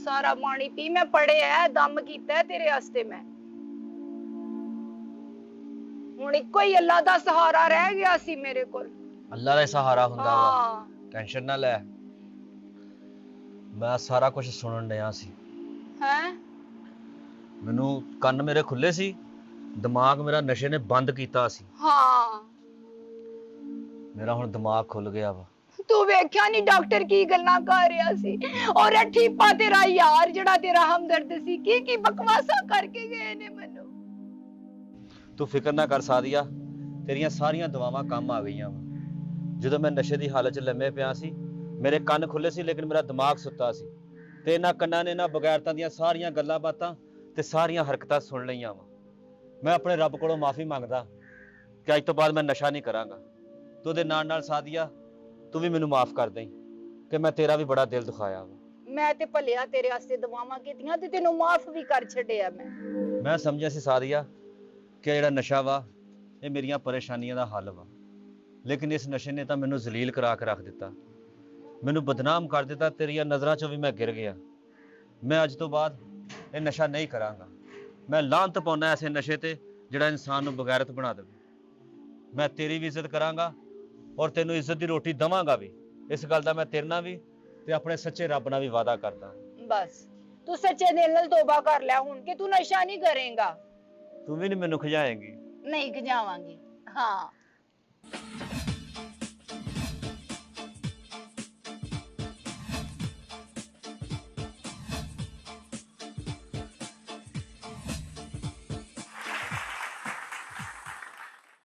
ਸਾਰਾ ਪਾਣੀ ਪੀ। ਮੈਂ ਪੜਿਆ, ਦਮ ਕੀਤਾ ਹੈ ਤੇਰੇ ਵਾਸਤੇ ਮੈਂ। ਹੁਣ ਇੱਕੋ ਹੀ ਅੱਲਾ ਦਾ ਸਹਾਰਾ ਰਹਿ ਗਿਆ ਸੀ ਮੇਰੇ ਕੋਲ। ਅੱਲਾ ਦਾ ਸਹਾਰਾ ਹੁੰਦਾ ਵਾ, ਹਾਂ ਟੈਨਸ਼ਨ ਨਾ ਲੈ। ਮੈਂ ਸਾਰਾ ਕੁਝ ਸੁਣਨ ਡਿਆ ਸੀ। ਹੈ ਮੈਨੂੰ ਕੰਨ ਮੇਰੇ ਖੁੱਲੇ ਸੀ, ਦਿਮਾਗ ਮੇਰਾ ਨਸ਼ੇ ਨੇ ਬੰਦ ਕੀਤਾ ਸੀ। ਹਾਂ ਮੇਰਾ ਹੁਣ ਦਿਮਾਗ ਖੁੱਲ ਗਿਆ ਵਾ। ਤੂੰ ਵੇਖਿਆ ਨਹੀਂ ਡਾਕਟਰ ਕੀ ਗੱਲਾਂ ਕਰ ਰਿਹਾ ਸੀ, ਔਰ ਠੀਪਾ ਤੇਰਾ ਯਾਰ ਜਿਹੜਾ ਤੇਰਾ ਹਮਦਰਦ ਸੀ, ਕੀ ਬਕਵਾਸਾਂ ਕਰਕੇ ਗਏ ਨੇ ਮੈਨੂੰ। ਤੂੰ ਫਿਕਰ ਨਾ ਕਰ ਸਾਦੀਆ, ਤੇਰੀਆਂ ਸਾਰੀਆਂ ਦੁਆਵਾਂ ਕੰਮ ਆ ਗਈਆਂ ਵਾ। ਜਦੋਂ ਮੈਂ ਨਸ਼ੇ ਦੀ ਹਾਲਤ 'ਚ ਲੰਮੇ ਪਿਆ ਸੀ, ਮੇਰੇ ਕੰਨ ਖੁੱਲੇ ਸੀ ਲੇਕਿਨ ਮੇਰਾ ਦਿਮਾਗ ਸੁੱਤਾ ਸੀ, ਤੇ ਇਹਨਾਂ ਕੰਨਾਂ ਨੇ ਇਹਨਾਂ ਬਗੈਰਤਾਂ ਦੀਆਂ ਸਾਰੀਆਂ ਗੱਲਾਂ ਬਾਤਾਂ ਤੇ ਸਾਰੀਆਂ ਹਰਕਤਾਂ ਸੁਣ ਲਈਆਂ ਵਾ। ਮੈਂ ਆਪਣੇ ਰੱਬ ਕੋਲੋਂ ਮਾਫੀ ਮੰਗਦਾ ਕਿ ਅੱਜ ਤੋਂ ਬਾਅਦ ਮੈਂ ਨਸ਼ਾ ਨਹੀਂ ਕਰਾਂਗਾ। ਤੇ ਉਹਦੇ ਨਾਲ ਨਾਲ ਸਾਦੀਆ, ਤੂੰ ਵੀ ਮੈਨੂੰ ਮਾਫ ਕਰ ਦੇਈਂ ਕਿ ਮੈਂ ਤੇਰਾ ਵੀ ਬੜਾ ਦਿਲ ਦੁਖਾਇਆ ਵਾ। ਮੈਂ ਤੇ ਭਲਿਆ ਤੇਰੇ ਵਾਸਤੇ ਦੁਆਵਾਂ ਕੀਤੀਆਂ ਤੇ ਤੈਨੂੰ ਮਾਫ ਵੀ ਕਰ ਛੱਡਿਆ। ਮੈਂ ਸਮਝਿਆ ਸੀ ਸਾਦੀਆ ਕਿ ਜਿਹੜਾ ਨਸ਼ਾ ਵਾ ਇਹ ਮੇਰੀਆਂ ਪਰੇਸ਼ਾਨੀਆਂ ਦਾ ਹੱਲ ਵਾ, ਲੇਕਿਨ ਇਸ ਨਸ਼ੇ ਨੇ ਤਾਂ ਮੈਨੂੰ ਜ਼ਲੀਲ ਕਰਾ ਕੇ ਰੱਖ ਦਿੱਤਾ, ਮੈਨੂੰ ਬਦਨਾਮ ਕਰ ਦਿੱਤਾ। ਤੇਰੀਆਂ ਨਜ਼ਰਾਂ 'ਚੋਂ ਵੀ ਮੈਂ ਗਿਰ ਗਿਆ। ਮੈਂ ਅੱਜ ਤੋਂ ਬਾਅਦ ਇਹ ਨਸ਼ਾ ਨਹੀਂ ਕਰਾਂਗਾ। ਮੈਂ ਲਾਹਨਤ ਪਾਉਣਾ ਐਸੇ ਨਸ਼ੇ ਤੇ ਜਿਹੜਾ ਇਨਸਾਨ ਨੂੰ ਬਗੈਰਤ ਬਣਾ ਦੇਵੇ। ਮੈਂ ਤੇਰੀ ਵੀ ਇੱਜ਼ਤ ਕਰਾਂਗਾ ਔਰ ਤੈਨੂੰ ਇੱਜ਼ਤ ਦੀ ਰੋਟੀ ਦਵਾਂਗਾ ਵੀ। ਇਸ ਗੱਲ ਦਾ ਮੈਂ ਤੇਰੇ ਨਾਲ ਵੀ ਤੇ ਆਪਣੇ ਸੱਚੇ ਰੱਬ ਨਾਲ ਵੀ ਵਾਅਦਾ ਕਰਦਾ। ਬਸ ਤੂੰ ਸੱਚੇ ਦਿਲ ਨਾਲ ਤੋਬਾ ਕਰ ਲੈ ਹੁਣ ਕਿ ਤੂੰ ਨਸ਼ਾ ਨਹੀਂ ਕਰੇਗਾ। ਤੂੰ ਵੀ ਨਹੀਂ ਮੈਨੂੰ ਖਿਜਾਏਂਗੀ। ਨਹੀਂ ਖਿਜਾਵਾਂਗੀ। ਹਾਂ